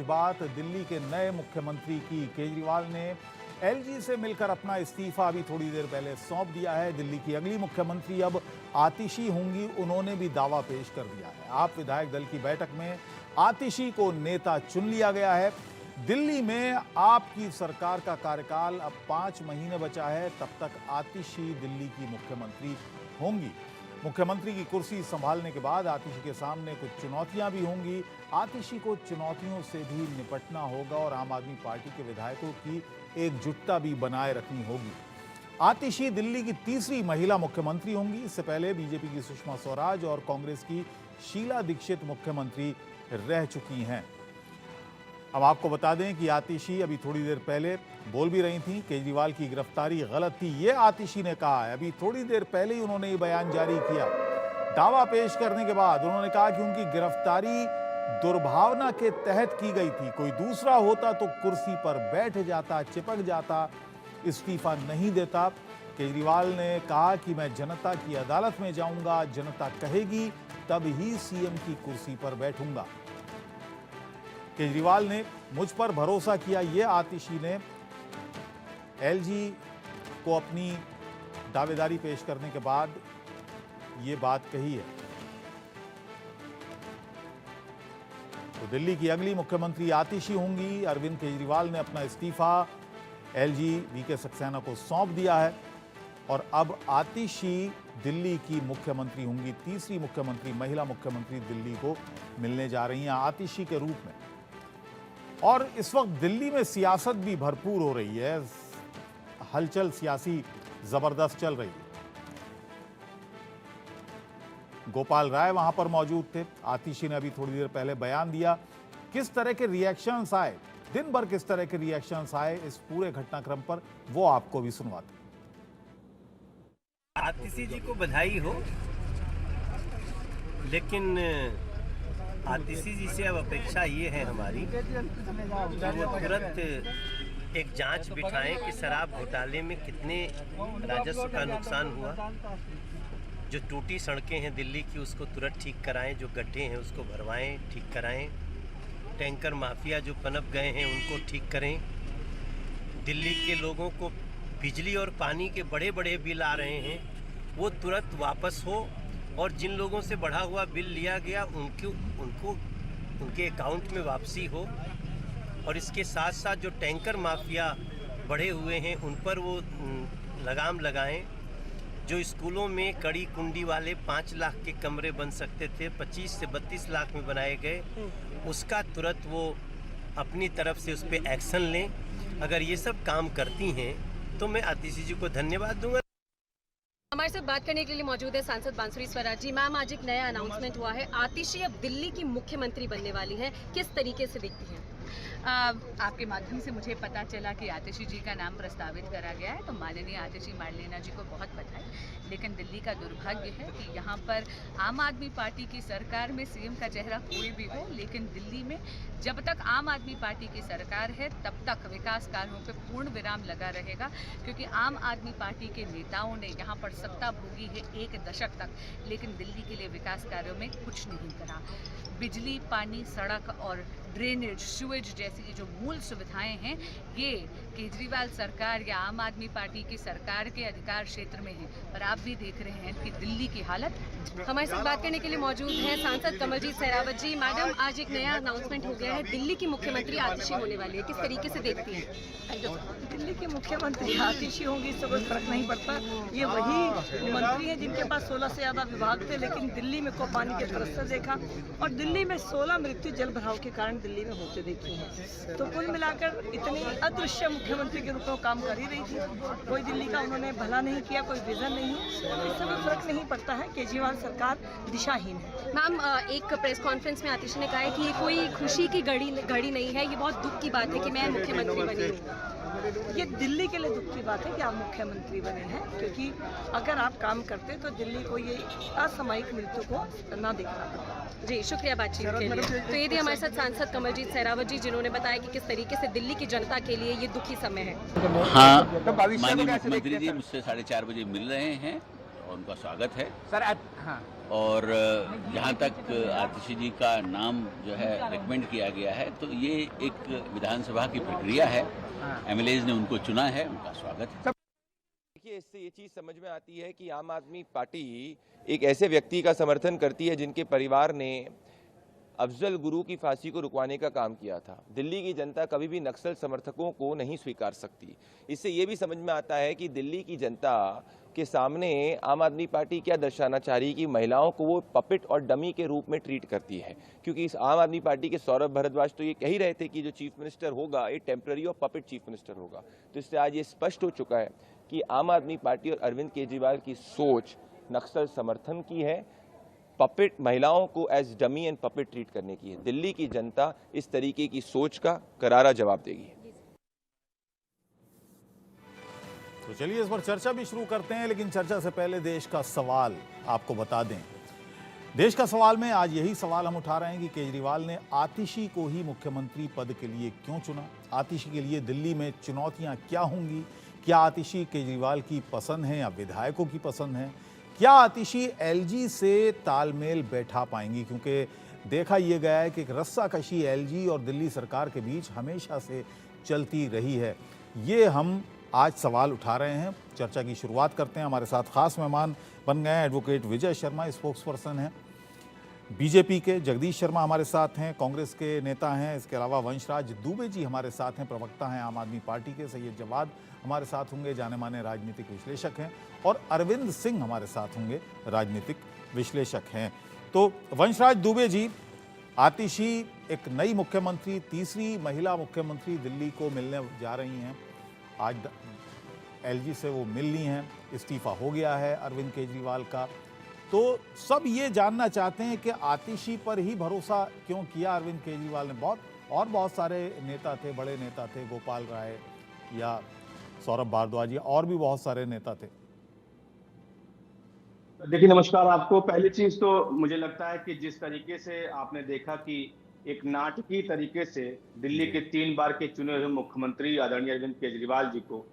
बात दिल्ली के नए मुख्यमंत्री की। केजरीवाल ने एलजी से मिलकर अपना इस्तीफा अभी थोड़ी देर पहले सौंप दिया है। दिल्ली की अगली मुख्यमंत्री अब आतिशी होंगी, उन्होंने भी दावा पेश कर दिया है। आप विधायक दल की बैठक में आतिशी को नेता चुन लिया गया है। दिल्ली में आपकी सरकार का कार्यकाल अब 5 महीने बचा है, तब तक आतिशी दिल्ली की मुख्यमंत्री होंगी। मुख्यमंत्री की कुर्सी संभालने के बाद आतिशी के सामने कुछ चुनौतियां भी होंगी। आतिशी को चुनौतियों से भी निपटना होगा और आम आदमी पार्टी के विधायकों की एकजुटता भी बनाए रखनी होगी। आतिशी दिल्ली की तीसरी महिला मुख्यमंत्री होंगी। इससे पहले बीजेपी की सुषमा स्वराज और कांग्रेस की शीला दीक्षित मुख्यमंत्री रह चुकी हैं। अब आपको बता दें कि आतिशी अभी थोड़ी देर पहले बोल भी रही थी, केजरीवाल की गिरफ्तारी गलत थी, ये आतिशी ने कहा है। अभी थोड़ी देर पहले ही उन्होंने ये बयान जारी किया। दावा पेश करने के बाद उन्होंने कहा कि उनकी गिरफ्तारी दुर्भावना के तहत की गई थी। कोई दूसरा होता तो कुर्सी पर बैठ जाता, चिपक जाता, इस्तीफा नहीं देता। केजरीवाल ने कहा कि मैं जनता की अदालत में जाऊंगा, जनता कहेगी तब ही सीएम की कुर्सी पर बैठूंगा। केजरीवाल ने मुझ पर भरोसा किया, ये आतिशी ने एलजी को अपनी दावेदारी पेश करने के बाद ये बात कही है। तो दिल्ली की अगली मुख्यमंत्री आतिशी होंगी। अरविंद केजरीवाल ने अपना इस्तीफा एलजी वीके सक्सेना को सौंप दिया है और अब आतिशी दिल्ली की मुख्यमंत्री होंगी। तीसरी मुख्यमंत्री, महिला मुख्यमंत्री दिल्ली को मिलने जा रही हैं आतिशी के रूप में। और इस वक्त दिल्ली में सियासत भी भरपूर हो रही है, हलचल सियासी जबरदस्त चल रही है। गोपाल राय वहां पर मौजूद थे। आतिशी ने अभी थोड़ी देर पहले बयान दिया। किस तरह के रिएक्शंस आए, दिन भर किस तरह के रिएक्शंस आए इस पूरे घटनाक्रम पर, वो आपको भी सुनवाते। आतिशी जी को बधाई हो, लेकिन आतिशी जी से अब अपेक्षा ये है हमारी कि वो तुरंत एक जांच बिठाएं कि शराब घोटाले में कितने राजस्व का नुकसान हुआ। जो टूटी सड़कें हैं दिल्ली की उसको तुरंत ठीक कराएं, जो गड्ढे हैं उसको भरवाएं, ठीक कराएं। टैंकर माफिया जो पनप गए हैं उनको ठीक करें। दिल्ली के लोगों को बिजली और पानी के बड़े बड़े बिल आ रहे हैं, वो तुरंत वापस हो और जिन लोगों से बढ़ा हुआ बिल लिया गया उनको उनके अकाउंट में वापसी हो। और इसके साथ साथ जो टैंकर माफिया बढ़े हुए हैं उन पर वो लगाम लगाएं। जो स्कूलों में कड़ी कुंडी वाले 5 लाख के कमरे बन सकते थे 25 से 32 लाख में बनाए गए, उसका तुरंत वो अपनी तरफ से उस पर एक्शन लें। अगर ये सब काम करती हैं तो मैं आतिशी जी को धन्यवाद दूंगा। हमारे साथ बात करने के लिए मौजूद है सांसद बांसुरी स्वराज जी। मैम, आज एक नया अनाउंसमेंट हुआ है, आतिशी अब दिल्ली की मुख्यमंत्री बनने वाली है, किस तरीके से देखती हैं? आपके माध्यम से मुझे पता चला कि आतिशी जी का नाम प्रस्तावित करा गया है, तो माननीय आतिशी मार्लेना जी को बहुत बधाई। लेकिन दिल्ली का दुर्भाग्य है कि यहाँ पर आम आदमी पार्टी की सरकार में सीएम का चेहरा कोई भी हो, लेकिन दिल्ली में जब तक आम आदमी पार्टी की सरकार है तब तक विकास कार्यों पर पूर्ण विराम लगा रहेगा, क्योंकि आम आदमी पार्टी के नेताओं ने यहाँ पर सत्ता भोगी है 1 दशक तक, लेकिन दिल्ली के लिए विकास कार्यों में कुछ नहीं करा। बिजली, पानी, सड़क और ड्रेनेज, सीवेज जैसी जो मूल सुविधाएं हैं, ये केजरीवाल सरकार या आम आदमी पार्टी की सरकार के अधिकार क्षेत्र में है। पर आप भी देख रहे हैं कि दिल्ली की हालत। हमारे साथ बात करने के लिए मौजूद हैं सांसद कमलजीत सहरावत जी। मैडम, आज एक नया अनाउंसमेंट हो गया है, दिल्ली की मुख्यमंत्री आतिशी होने वाली है, किस तरीके से देखती हैं? दिल्ली की मुख्यमंत्री आतिशी होंगी, इससे कोई फर्क नहीं पड़ता। ये वही मंत्री हैं जिनके पास 16 से ज़्यादा विभाग थे, लेकिन दिल्ली में को पानी के तरस से देखा और दिल्ली में 16 मृत्यु जल भराव के कारण दिल्ली में होते देखी हैं। तो कुल मिलाकर इतनी अदृश्य मुख्यमंत्री के रूप में काम कर ही रही थी। कोई दिल्ली का उन्होंने भला नहीं किया, कोई विजन नहीं, इससे कोई फर्क नहीं पड़ता है। केजरीवाल सरकार दिशाहीन है। मैम, एक प्रेस कॉन्फ्रेंस में आतिशी ने कहा है कि ये कोई खुशी की घड़ी नहीं है, ये बहुत दुख की बात है कि मैं मुख्यमंत्री बनी हूँ। ये दिल्ली के लिए दुख की बात है कि आप मुख्यमंत्री बने हैं, क्योंकि अगर आप काम करते तो दिल्ली को ये असामयिक मृत्यु को न देखना पड़ता। जी, शुक्रिया बातचीत के लिए। तो ये थी हमारे साथ सांसद कमलजीत सहरावत जी, जिन्होंने बताया कि किस तरीके से दिल्ली की जनता के लिए ये दुखी समय है। हाँ, माननीय मुख्यमंत्री जी मुझसे 4:30 बजे मिल रहे हैं और उनका स्वागत है। सर, हाँ और जहाँ तक आतिशी जी का नाम जो है रिकमेंड किया गया है, तो ये एक विधानसभा की प्रक्रिया है। एमएलएज ने उनको चुना है, उनका स्वागत है। देखिए, इससे ये चीज़ समझ में आती है कि आम आदमी पार्टी एक ऐसे व्यक्ति का समर्थन करती है जिनके परिवार ने अफजल गुरु की फांसी को रुकवाने का काम किया था। दिल्ली की जनता कभी भी नक्सल समर्थकों को नहीं स्वीकार सकती। इससे ये भी समझ में आता है कि दिल्ली की जनता के सामने आम आदमी पार्टी क्या दर्शाना चाह रही है कि महिलाओं को वो पपेट और डमी के रूप में ट्रीट करती है। क्योंकि इस आम आदमी पार्टी के सौरभ भारद्वाज तो ये कह ही रहे थे कि जो चीफ मिनिस्टर होगा ये टेम्पररी और पपेट चीफ मिनिस्टर होगा। तो इससे आज ये स्पष्ट हो चुका है कि आम आदमी पार्टी और अरविंद केजरीवाल की सोच नक्सल समर्थन की है, पपेट महिलाओं को as dummy and puppet treat करने की है। दिल्ली की जनता इस तरीके की सोच का करारा जवाब देगी। तो चलिए इस पर चर्चा भी शुरू करते हैं, लेकिन चर्चा से पहले देश का सवाल आपको बता दें। देश का सवाल में आज यही सवाल हम उठा रहे हैं कि केजरीवाल ने आतिशी को ही मुख्यमंत्री पद के लिए क्यों चुना। आतिशी के लिए दिल्ली में चुनौतियां क्या होंगी? क्या आतिशी केजरीवाल की पसंद है या विधायकों की पसंद है? क्या आतिशी एलजी से तालमेल बैठा पाएंगी? क्योंकि देखा यह गया है कि एक रस्साकशी एलजी और दिल्ली सरकार के बीच हमेशा से चलती रही है। ये हम आज सवाल उठा रहे हैं। चर्चा की शुरुआत करते हैं। हमारे साथ खास मेहमान बन गए हैं एडवोकेट विजय शर्मा, स्पोक्सपर्सन हैं बीजेपी के, जगदीश शर्मा हमारे साथ हैं, कांग्रेस के नेता हैं, इसके अलावा वंशराज दुबे जी हमारे साथ हैं, प्रवक्ता हैं आम आदमी पार्टी के, सैयद जवाद हमारे साथ होंगे, जाने माने राजनीतिक विश्लेषक हैं, और अरविंद सिंह हमारे साथ होंगे, राजनीतिक विश्लेषक हैं। तो वंशराज दुबे जी, आतिशी एक नई मुख्यमंत्री, तीसरी महिला मुख्यमंत्री दिल्ली को मिलने जा रही हैं। आज एलजी से वो मिलनी है, इस्तीफा हो गया है अरविंद केजरीवाल का। तो सब ये जानना चाहते हैं कि आतिशी पर ही भरोसा क्यों किया अरविंद केजरीवाल ने। बहुत सारे नेता थे, बड़े नेता थे, गोपाल राय या सौरभ भारद्वाज, और भी बहुत सारे नेता थे। देखिए, नमस्कार आपको। पहली चीज तो मुझे लगता है कि जिस तरीके से आपने देखा कि एक नाटकीय तरीके से दिल्ली के 3 बार के चुने हुए मुख्यमंत्री आदरणीय अरविंद केजरीवाल जी को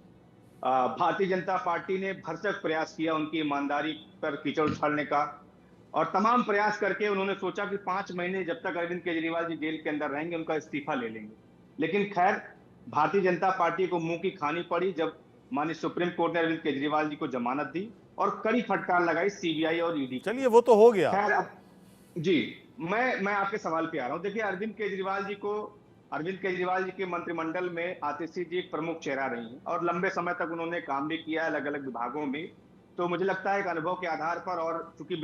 भारतीय जनता पार्टी ने भरसक प्रयास किया उनकी ईमानदारी पर कीचड़ उछालने का, और तमाम प्रयास करके उन्होंने सोचा कि 5 महीने जब तक अरविंद केजरीवाल जी जेल के अंदर रहेंगे उनका इस्तीफा ले लेंगे। लेकिन खैर, भारतीय जनता पार्टी को मुंह की खानी पड़ी जब माननीय सुप्रीम कोर्ट ने अरविंद केजरीवाल जी को जमानत दी और कड़ी फटकार लगाई सीबीआई और ईडी। चलिए वो तो हो गया। खैर, अब जी मैं आपके सवाल पे आ रहा हूं। देखिए, अरविंद केजरीवाल जी के मंत्रिमंडल में आतिशी जी एक प्रमुख चेहरा रही हैं और लंबे समय तक उन्होंने काम भी किया अलग अलग विभागों में। तो मुझे लगता है कि अनुभव के आधार पर, और चूंकि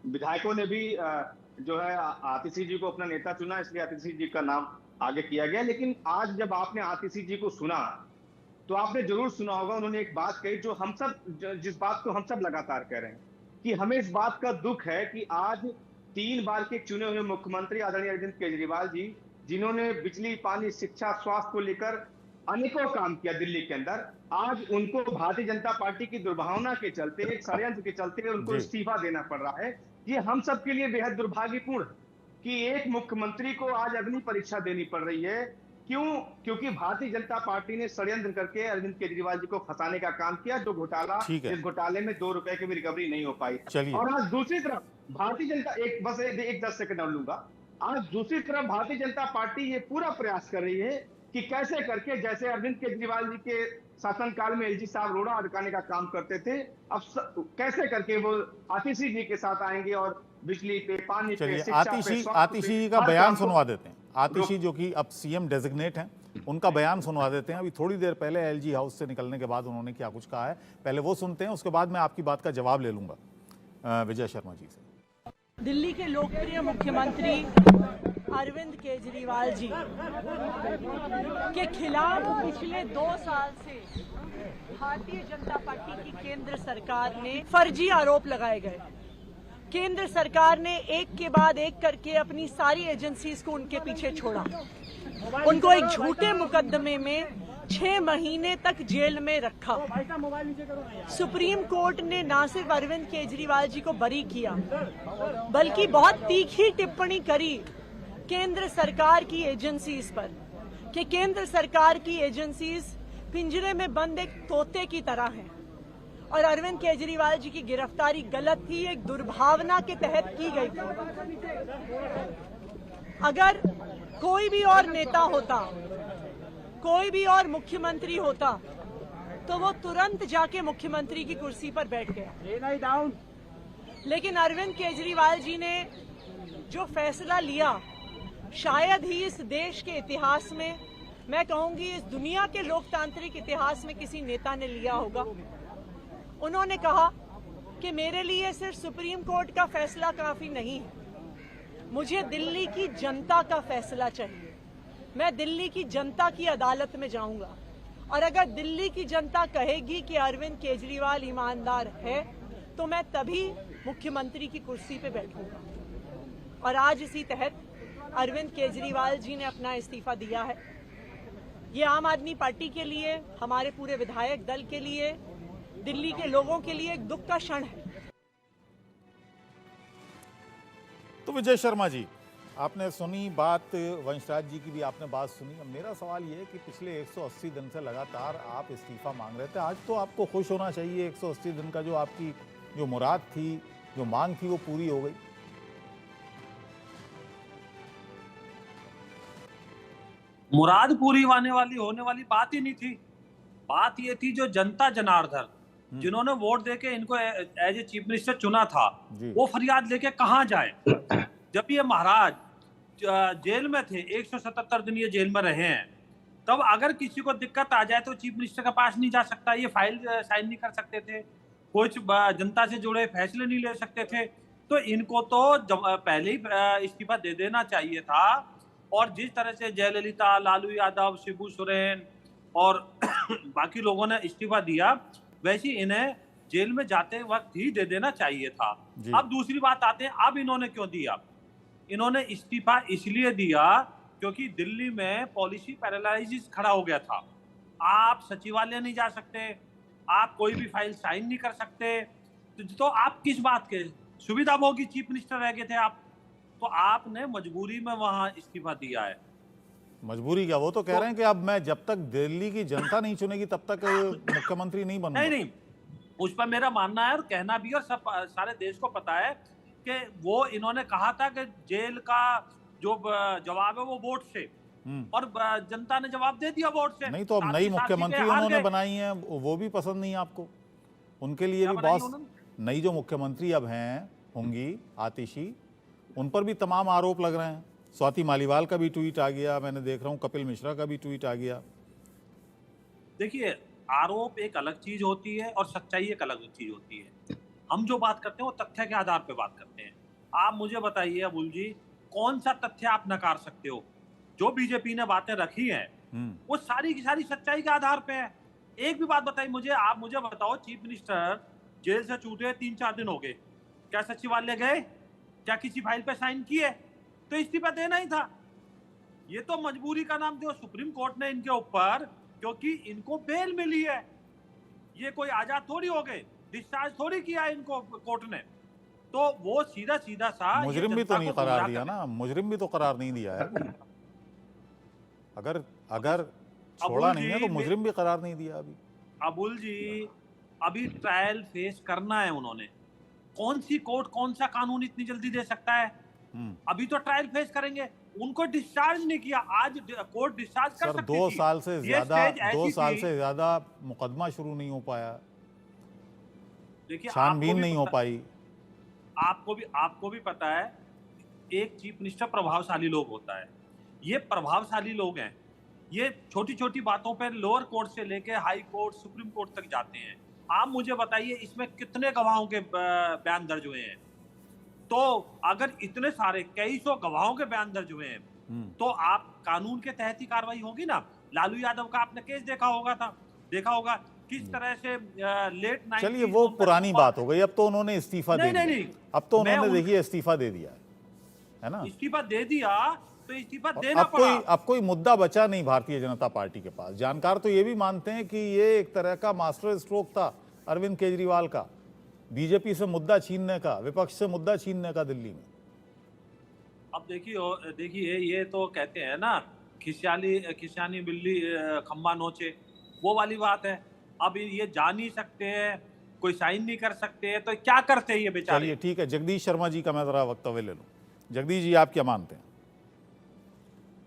विधायकों ने भी जो है आतिशी जी को अपना नेता चुना, इसलिए आतिशी जी का नाम आगे किया गया। लेकिन आज जब आपने आतिशी जी को सुना तो आपने जरूर सुना होगा, उन्होंने एक बात कही जो हम सब, जिस बात को हम सब लगातार कह रहे हैं कि हमें इस बात का दुख है कि आज 3 बार के चुने हुए मुख्यमंत्री आदरणीय अरविंद केजरीवाल जी, जिन्होंने बिजली, पानी, शिक्षा, स्वास्थ्य को लेकर अनेकों काम किया दिल्ली के अंदर, आज उनको भारतीय जनता पार्टी की दुर्भावना के चलते, एक षड्यंत्र के चलते उनको इस्तीफा देना पड़ रहा है। ये हम सब के लिए बेहद दुर्भाग्यपूर्ण कि एक मुख्यमंत्री को आज अग्नि परीक्षा देनी पड़ रही है। क्यों? क्योंकि भारतीय जनता पार्टी ने षड्यंत्र करके अरविंद केजरीवाल जी को फंसाने का काम किया, जो घोटाला, इस घोटाले में 2 रुपए की भी रिकवरी नहीं हो पाई। और आज दूसरी तरफ भारतीय जनता, एक 10 सेकंड और लूंगा, आज दूसरी तरफ भारतीय जनता पार्टी ये पूरा प्रयास कर रही है कि कैसे करके, जैसे अरविंद केजरीवाल जी के शासनकाल में एलजी साहब रोड़ा अटकाने का काम करते थे, अब कैसे करके वो आतिशी जी के साथ आएंगे और बिजली पे, पानी पे, शिक्षा पे, आतिशी जी का बयान सुनवा देते हैं। आतिशी जो कि अब सीएम डेजिग्नेट हैं, उनका बयान सुनवा देते हैं। अभी थोड़ी देर पहले एलजी हाउस से निकलने के बाद उन्होंने क्या कुछ कहा है, पहले वो सुनते हैं, उसके बाद मैं आपकी बात का जवाब ले लूंगा विजय शर्मा जी से। दिल्ली के लोकप्रिय मुख्यमंत्री अरविंद केजरीवाल जी के खिलाफ पिछले 2 साल से भारतीय जनता पार्टी की केंद्र सरकार ने फर्जी आरोप लगाए गए। केंद्र सरकार ने एक के बाद एक करके अपनी सारी एजेंसीज को उनके पीछे छोड़ा, उनको एक झूठे मुकदमे में 6 महीने तक जेल में रखा। सुप्रीम कोर्ट ने न सिर्फ अरविंद केजरीवाल जी को बरी किया, बल्कि बहुत तीखी टिप्पणी करी केंद्र सरकार की एजेंसीज पर कि केंद्र सरकार की एजेंसीज पिंजरे में बंद एक तोते की तरह हैं और अरविंद केजरीवाल जी की गिरफ्तारी गलत थी, एक दुर्भावना के तहत की गई थी। अगर कोई भी और नेता होता, कोई भी और मुख्यमंत्री होता, तो वो तुरंत जाके मुख्यमंत्री की कुर्सी पर बैठ गया। लेकिन अरविंद केजरीवाल जी ने जो फैसला लिया, शायद ही इस देश के इतिहास में, मैं कहूंगी इस दुनिया के लोकतांत्रिक इतिहास में किसी नेता ने लिया होगा। उन्होंने कहा कि मेरे लिए सिर्फ सुप्रीम कोर्ट का फैसला काफी नहीं है, मुझे दिल्ली की जनता का फैसला चाहिए। मैं दिल्ली की जनता की अदालत में जाऊंगा और अगर दिल्ली की जनता कहेगी कि अरविंद केजरीवाल ईमानदार है, तो मैं तभी मुख्यमंत्री की कुर्सी पे बैठूंगा। और आज इसी तहत अरविंद केजरीवाल जी ने अपना इस्तीफा दिया है। ये आम आदमी पार्टी के लिए, हमारे पूरे विधायक दल के लिए, दिल्ली के लोगों के लिए एक दुख का क्षण है। तो विजय शर्मा जी, आपने सुनी बात, वंशराज जी की भी आपने बात सुनी। अब मेरा सवाल ये है कि पिछले 180 दिन से लगातार आप इस्तीफा मांग रहे थे, आज तो आपको खुश होना चाहिए। 180 दिन का जो आपकी जो मुराद थी, जो मांग थी, वो पूरी हो गई। मुराद पूरी होने वाली बात ही नहीं थी। बात ये थी जो जनता जनार्दन जिन्होंने वोट देके इनको एज ए चीफ मिनिस्टर चुना था, वो फरियाद लेके कहाँ जाए? जब ये महाराज जेल में थे, 177 दिन ये जेल में रहे हैं, तब अगर किसी को दिक्कत आ जाए तो चीफ मिनिस्टर के पास नहीं जा सकता, ये फाइल साइन नहीं कर सकते थे, कुछ जनता से जुड़े फैसले नहीं ले सकते थे। तो इनको तो पहले ही इस्तीफा दे देना चाहिए था। और जिस तरह से जयललिता, लालू यादव, शिबू सोरेन और बाकी लोगों ने इस्तीफा दिया, वैसे इन्हें जेल में जाते वक्त ही दे देना चाहिए था। अब दूसरी बात आते हैं, अब इन्होंने क्यों दिया? इन्होंने इस्तीफा इसलिए दिया क्योंकि दिल्ली में पॉलिसी पैरालाइसिस खड़ा हो गया था। आप सचिवालय नहीं जा सकते, आप कोई भी फाइल साइन नहीं कर सकते, तो आप किस बात के सुविधा भोगी चीफ मिनिस्टर रह गए थे आप? तो आपने मजबूरी में वहां इस्तीफा दिया है। मजबूरी क्या? वो तो कह रहे हैं कि अब मैं जब तक दिल्ली की जनता नहीं चुनेगी तब तक मुख्यमंत्री नहीं बनूंगा। नहीं, उस पर मेरा मानना है और कहना भी, और सब सारे देश को पता है कि वो इन्होंने कहा था कि जेल का जो जवाब है वो वोट से, और जनता ने जवाब दे दिया वोट से। नहीं तो अब नई मुख्यमंत्री उन्होंने बनाई है, वो भी पसंद नहीं आपको? उनके लिए भी बॉस, नई जो मुख्यमंत्री अब हैं होंगी आतिशी, उन पर भी तमाम आरोप लग रहे हैं। स्वाति मालीवाल का भी ट्वीट आ गया, मैंने देख रहा हूँ कपिल मिश्रा का भी ट्वीट आ गया। देखिए, आरोप एक अलग चीज होती है और सच्चाई एक अलग चीज होती है। हम जो बात करते हैं वो तथ्य के आधार पे बात करते हैं। आप मुझे बताइए अबुल जी, कौन सा तथ्य आप नकार सकते हो? जो बीजेपी ने बातें रखी हैं वो सारी की सारी सच्चाई के आधार पे है। एक भी बात बताइए मुझे, आप मुझे बताओ, चीफ मिनिस्टर जेल से छूटे 3-4 दिन हो गए, क्या सचिवालय गए? क्या किसी फाइल पे साइन किए? तो इस्तीफा देना ही था। ये तो मजबूरी का नाम दिया सुप्रीम कोर्ट ने इनके ऊपर, क्योंकि इनको बेल मिली है। ये कोई आजाद थोड़ी हो गए, डिस्चार्ज थोड़ी किया इनको कोर्ट ने। तो वो सीधा सा मुजरिम भी तो नहीं करार दिया ना, मुजरिम भी तो करार नहीं दिया है। अगर छोड़ा नहीं है तो मुजरिम भी करार नहीं दिया अभी। अबुल जी, अभी ट्रायल फेस करना है उन्होंने। कौन सी कोर्ट, कौन सा कानून इतनी जल्दी दे सकता है? अभी तो ट्रायल फेस करेंगे। उनको डिस्चार्ज नहीं किया, आज कोर्ट डिस्चार्ज कर सकती थी। 2 साल से ज्यादा मुकदमा शुरू नहीं हो पाया, देखिए छानबीन नहीं हो पाई। आपको भी पता है, एक चीफ मिनिस्टर प्रभावशाली लोग होता है। ये प्रभावशाली लोग हैं, ये छोटी छोटी बातों पर लोअर कोर्ट से लेके हाई कोर्ट, सुप्रीम कोर्ट तक जाते हैं। आप मुझे बताइए इसमें कितने गवाहों के बयान दर्ज हुए हैं? तो अगर इतने सारे कई सौ गवाहों के बयान दर्ज हुए हैं तो आप कानून के तहत ही कार्रवाई होगी ना। लालू यादव का आपने केस देखा होगा किस तरह से लेट नाइट। चलिए वो पुरानी बात हो गई, अब तो उन्होंने इस्तीफा दे दिया। नहीं, अब तो उन्होंने देखिए इस्तीफा दे दिया है ना। इस्तीफा दे दिया तो इस्तीफा देना पड़ा। अब कोई मुद्दा बचा नहीं भारतीय जनता पार्टी के पास। जानकार तो ये भी मानते हैं कि ये एक तरह का मास्टर स्ट्रोक था अरविंद केजरीवाल का, बीजेपी से मुद्दा छीनने का, विपक्ष से मुद्दा छीनने का दिल्ली में। अब देखिए ये तो कहते हैं ना, खिसियानी बिल्ली खंबा नोचे, वो वाली बात है। अब ये जान ही सकते हैं कोई साइन नहीं कर सकते, तो क्या करते हैं ये बेचारे? चलिए ठीक है, जगदीश शर्मा जी का मैं जरा वक्तव्य ले लूं। जगदीश जी, आप क्या मानते हैं?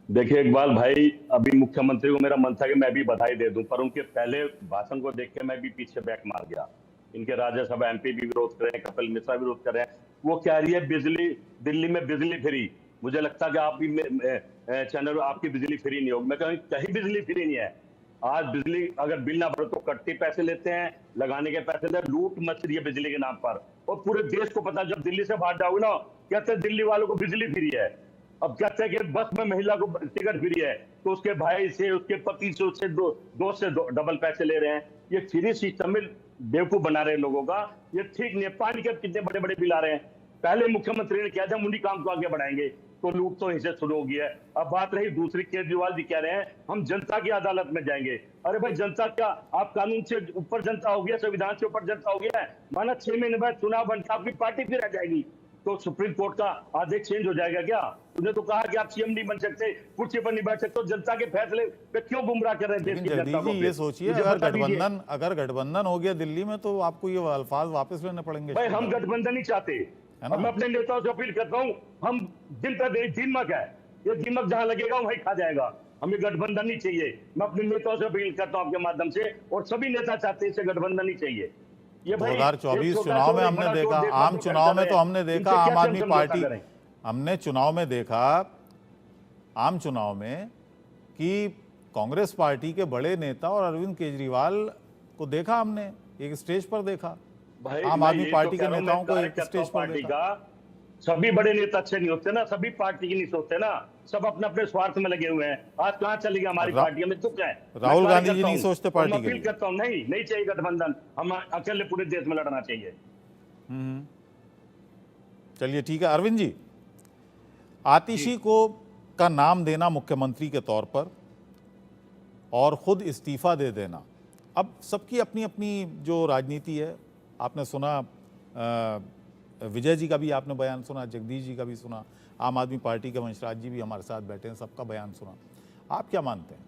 देखिए इकबाल भाई, अभी मुख्यमंत्री को मेरा मन था कि मैं भी बधाई दे दूं, पर उनके पहले भाषण को देख के मैं भी पीछे बैक मार गया। इनके राज्यसभा एमपी भी विरोध कर रहे हैं, कपिल मिश्रा विरोध कर रहे हैं। वो कह रही है बिजली, दिल्ली में बिजली फ्री। मुझे लगता है कि आप भी चैनल आपकी बिजली फ्री नहीं होगी। मैं कहूँ कहीं बिजली फ्री नहीं है। आज बिजली अगर बिल ना भरो तो कट्टी पैसे लेते हैं, लगाने के पैसे लेते हैं, लूट मच रही है बिजली के नाम पर। और पूरे देश को पता, जब दिल्ली से बाहर जाओगे ना, कहते हैं दिल्ली वालों को बिजली फ्री है। अब कहते हैं कि बस में महिला को टिकट फ्री है, तो उसके भाई से, उसके पति से, उससे दोस्त से डबल पैसे ले रहे हैं। ये फ्री सिस्टम में बेवकूफ बना रहे हैं लोगों का। ये ठीक नहीं है। पानी के कितने बड़े बड़े बिल आ रहे हैं। पहले मुख्यमंत्री ने किया था उन्हीं काम को आगे बढ़ाएंगे, तो लूट तो इनसे शुरू हो गई है। अब बात रही दूसरी, केजरीवाल जी कह रहे हैं हम जनता की अदालत में जाएंगे। अरे भाई, जनता क्या, आप कानून से ऊपर जनता हो गया, संविधान से ऊपर जनता हो गया है। माना 6 महीने बाद चुनाव बनता, आपकी पार्टी फिर आ जाएगी, तो सुप्रीम कोर्ट का आदेश चेंज हो जाएगा क्या? उन्हें तो कहा कि आप सीएम नहीं बन सकते, कुर्सी पर नहीं बैठ सकते, तो जनता के फैसले पे क्यों गुमराह कर रहे हैं देश की जनता को? ये सोचिए, अगर गठबंधन हो गया दिल्ली में, तो आपको ये अल्फाज वापस लेने पड़ेंगे। भाई, हम गठबंधन ही चाहते। अब मैं अपने नेताओं से अपील करता हूँ, हम दिन पर दीमक है, ये दीमक जहां लगेगा वहीं खा जाएगा। हमें गठबंधन नहीं चाहिए। मैं अपने नेताओं से अपील करता हूं आपके माध्यम से, और सभी नेता चाहते हैं इसे गठबंधन नहीं चाहिए। 2024 चुनाव में हमने देखा, आम चुनाव में तो हमने देखा आम आदमी पार्टी, हमने चुनाव में देखा आम चुनाव में कि कांग्रेस पार्टी के बड़े नेता और अरविंद केजरीवाल को देखा, हमने एक स्टेज पर देखा। आम आदमी पार्टी के नेताओं को एक स्टेज पर देखा। सभी बड़े नेता अच्छे नहीं होते ना, सभी पार्टी की नहीं सोचते ना, सब अपने अपने स्वार्थ में लगे हुए हैं। आज कहाँ चली गई हमारी पार्टी? हमें दुख है। राहुल गांधी जी नहीं सोचते पार्टी के लिए। अपील करता हूँ, नहीं चाहिए गठबंधन, हम अकेले पूरे देश में लड़ना चाहिए। चलिए ठीक है। अरविंद जी, आतिशी को का नाम देना मुख्यमंत्री के तौर पर और खुद इस्तीफा दे देना, अब सबकी अपनी अपनी जो राजनीति है। आपने सुना विजय जी का भी आपने बयान सुना, जगदीश जी का भी सुना, आम आदमी पार्टी के वंशराज जी भी हमारे साथ बैठे हैं, सबका बयान सुना। आप क्या मानते हैं?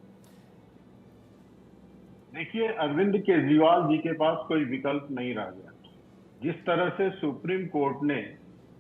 देखिए, अरविंद केजरीवाल जी के पास कोई विकल्प नहीं रह गया। जिस तरह से सुप्रीम कोर्ट ने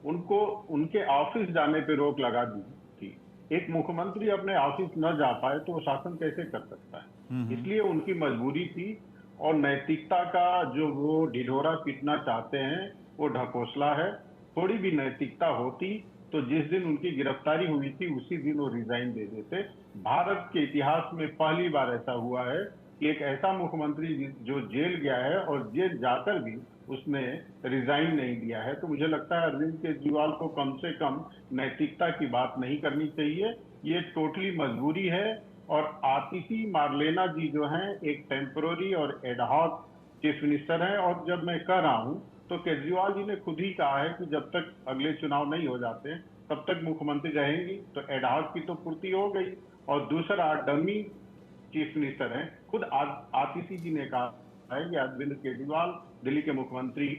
उनको उनके ऑफिस जाने पे रोक लगा दी थी, एक मुख्यमंत्री अपने ऑफिस न जा पाए तो वो शासन कैसे कर सकता है? इसलिए उनकी मजबूरी थी, और नैतिकता का जो वो ढिढोरा पीटना चाहते हैं वो ढकोसला है। थोड़ी भी नैतिकता होती तो जिस दिन उनकी गिरफ्तारी हुई थी उसी दिन वो रिजाइन दे देते। भारत के इतिहास में पहली बार ऐसा हुआ है कि एक ऐसा मुख्यमंत्री जो जेल गया है और जेल जाकर भी उसने रिजाइन नहीं दिया है। तो मुझे लगता है अरविंद केजरीवाल को कम से कम नैतिकता की बात नहीं करनी चाहिए, ये टोटली मजबूरी है। और आतिशी मार्लेना जी जो हैं एक टेम्पररी और एडहॉक चीफ मिनिस्टर हैं, और जब मैं कह रहा हूं तो केजरीवाल जी ने खुद ही कहा है कि जब तक अगले चुनाव नहीं हो जाते तब तक मुख्यमंत्री रहेंगी। तो एडहॉक की तो पूर्ति हो गई, और दूसरा डमी चीफ मिनिस्टर हैं, खुद आतिशी जी ने कहा है कि अरविंद केजरीवाल दिल्ली के मुख्यमंत्री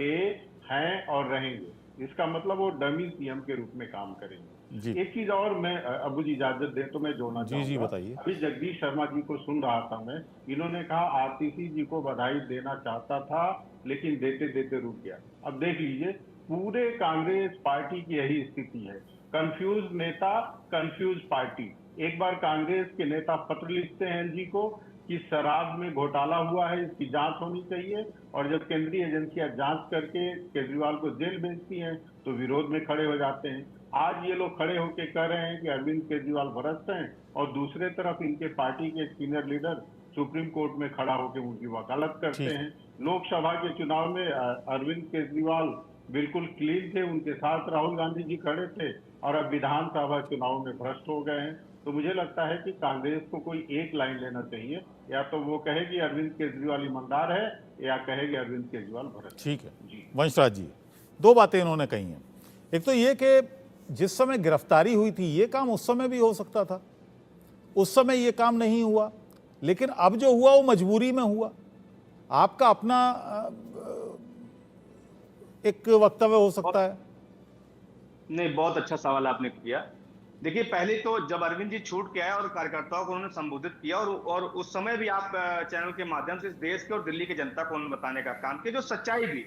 हैं और रहेंगे। इसका मतलब वो डमी सीएम के रूप में काम करेंगे। एक चीज और, मैं अबू जी इजाजत दे तो मैं जोड़ना चाहूंगा। जी बताइए। अभी जगदीश शर्मा जी को सुन रहा था मैं, इन्होंने कहा आतिशी जी को बधाई देना चाहता था लेकिन देते देते रुक गया। अब देख लीजिए, पूरे कांग्रेस पार्टी की यही स्थिति है, कंफ्यूज नेता, कंफ्यूज पार्टी। एक बार कांग्रेस के नेता पत्र लिखते हैं एलजी को कि शराब में घोटाला हुआ है, इसकी जांच होनी चाहिए, और जब केंद्रीय एजेंसियां जांच करके केजरीवाल को जेल भेजती हैं तो विरोध में खड़े हो जाते हैं। आज ये लोग खड़े होकर कह रहे हैं कि अरविंद केजरीवाल भ्रष्ट हैं, और दूसरे तरफ इनके पार्टी के सीनियर लीडर सुप्रीम कोर्ट में खड़ा होकर उनकी वकालत करते हैं। लोकसभा के चुनाव में अरविंद केजरीवाल बिल्कुल क्लीन थे, उनके साथ राहुल गांधी जी खड़े थे, और अब विधानसभा चुनाव में भ्रष्ट हो गए हैं। तो मुझे लगता है कि कांग्रेस को कोई एक लाइन लेना चाहिए, या तो वो कहे कि अरविंद केजरीवाल ईमानदार है, या कहे कि अरविंद केजरीवाल भ्रष्ट। ठीक है जी। वंशराज जी, दो बातें इन्होंने कही हैं। एक तो ये कि जिस समय गिरफ्तारी हुई थी ये काम उस समय भी हो सकता था, उस समय ये काम नहीं हुआ, लेकिन अब जो हुआ वो मजबूरी में हुआ। आपका अपना एक वक्तव्य हो सकता है। नहीं, बहुत अच्छा सवाल आपने किया। देखिए, पहले तो जब अरविंद जी छूट के आए और कार्यकर्ताओं को उन्होंने संबोधित किया और उस समय भी आप चैनल के माध्यम से इस देश के और दिल्ली की जनता को उन्होंने बताने का काम किया, जो सच्चाई भी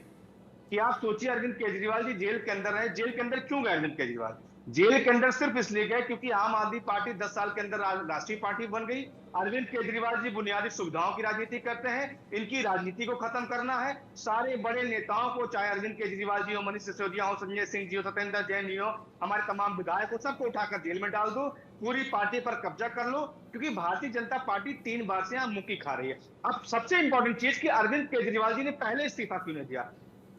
कि आप सोचिए अरविंद केजरीवाल जी जेल के अंदर रहे। जेल के अंदर क्यों गए अरविंद केजरीवाल? जेल के अंदर सिर्फ इसलिए गए क्योंकि आम आदमी पार्टी 10 साल के अंदर राष्ट्रीय पार्टी बन गई। अरविंद केजरीवाल जी बुनियादी सुविधाओं की राजनीति करते हैं, इनकी राजनीति को खत्म करना है। सारे बड़े नेताओं को, चाहे अरविंद केजरीवाल जी हो, मनीष सिसोदिया हो, संजय सिंह जी हो, सत्येंद्र जैन जी हो, हमारे तमाम विधायक हो, सबको उठाकर जेल में डाल दो, पूरी पार्टी पर कब्जा कर लो, क्योंकि भारतीय जनता पार्टी 3 बार से यहां मुक्की खा रही है। अब सबसे इंपॉर्टेंट चीज कि अरविंद केजरीवाल जी ने पहले इस्तीफा क्यों नहीं दिया?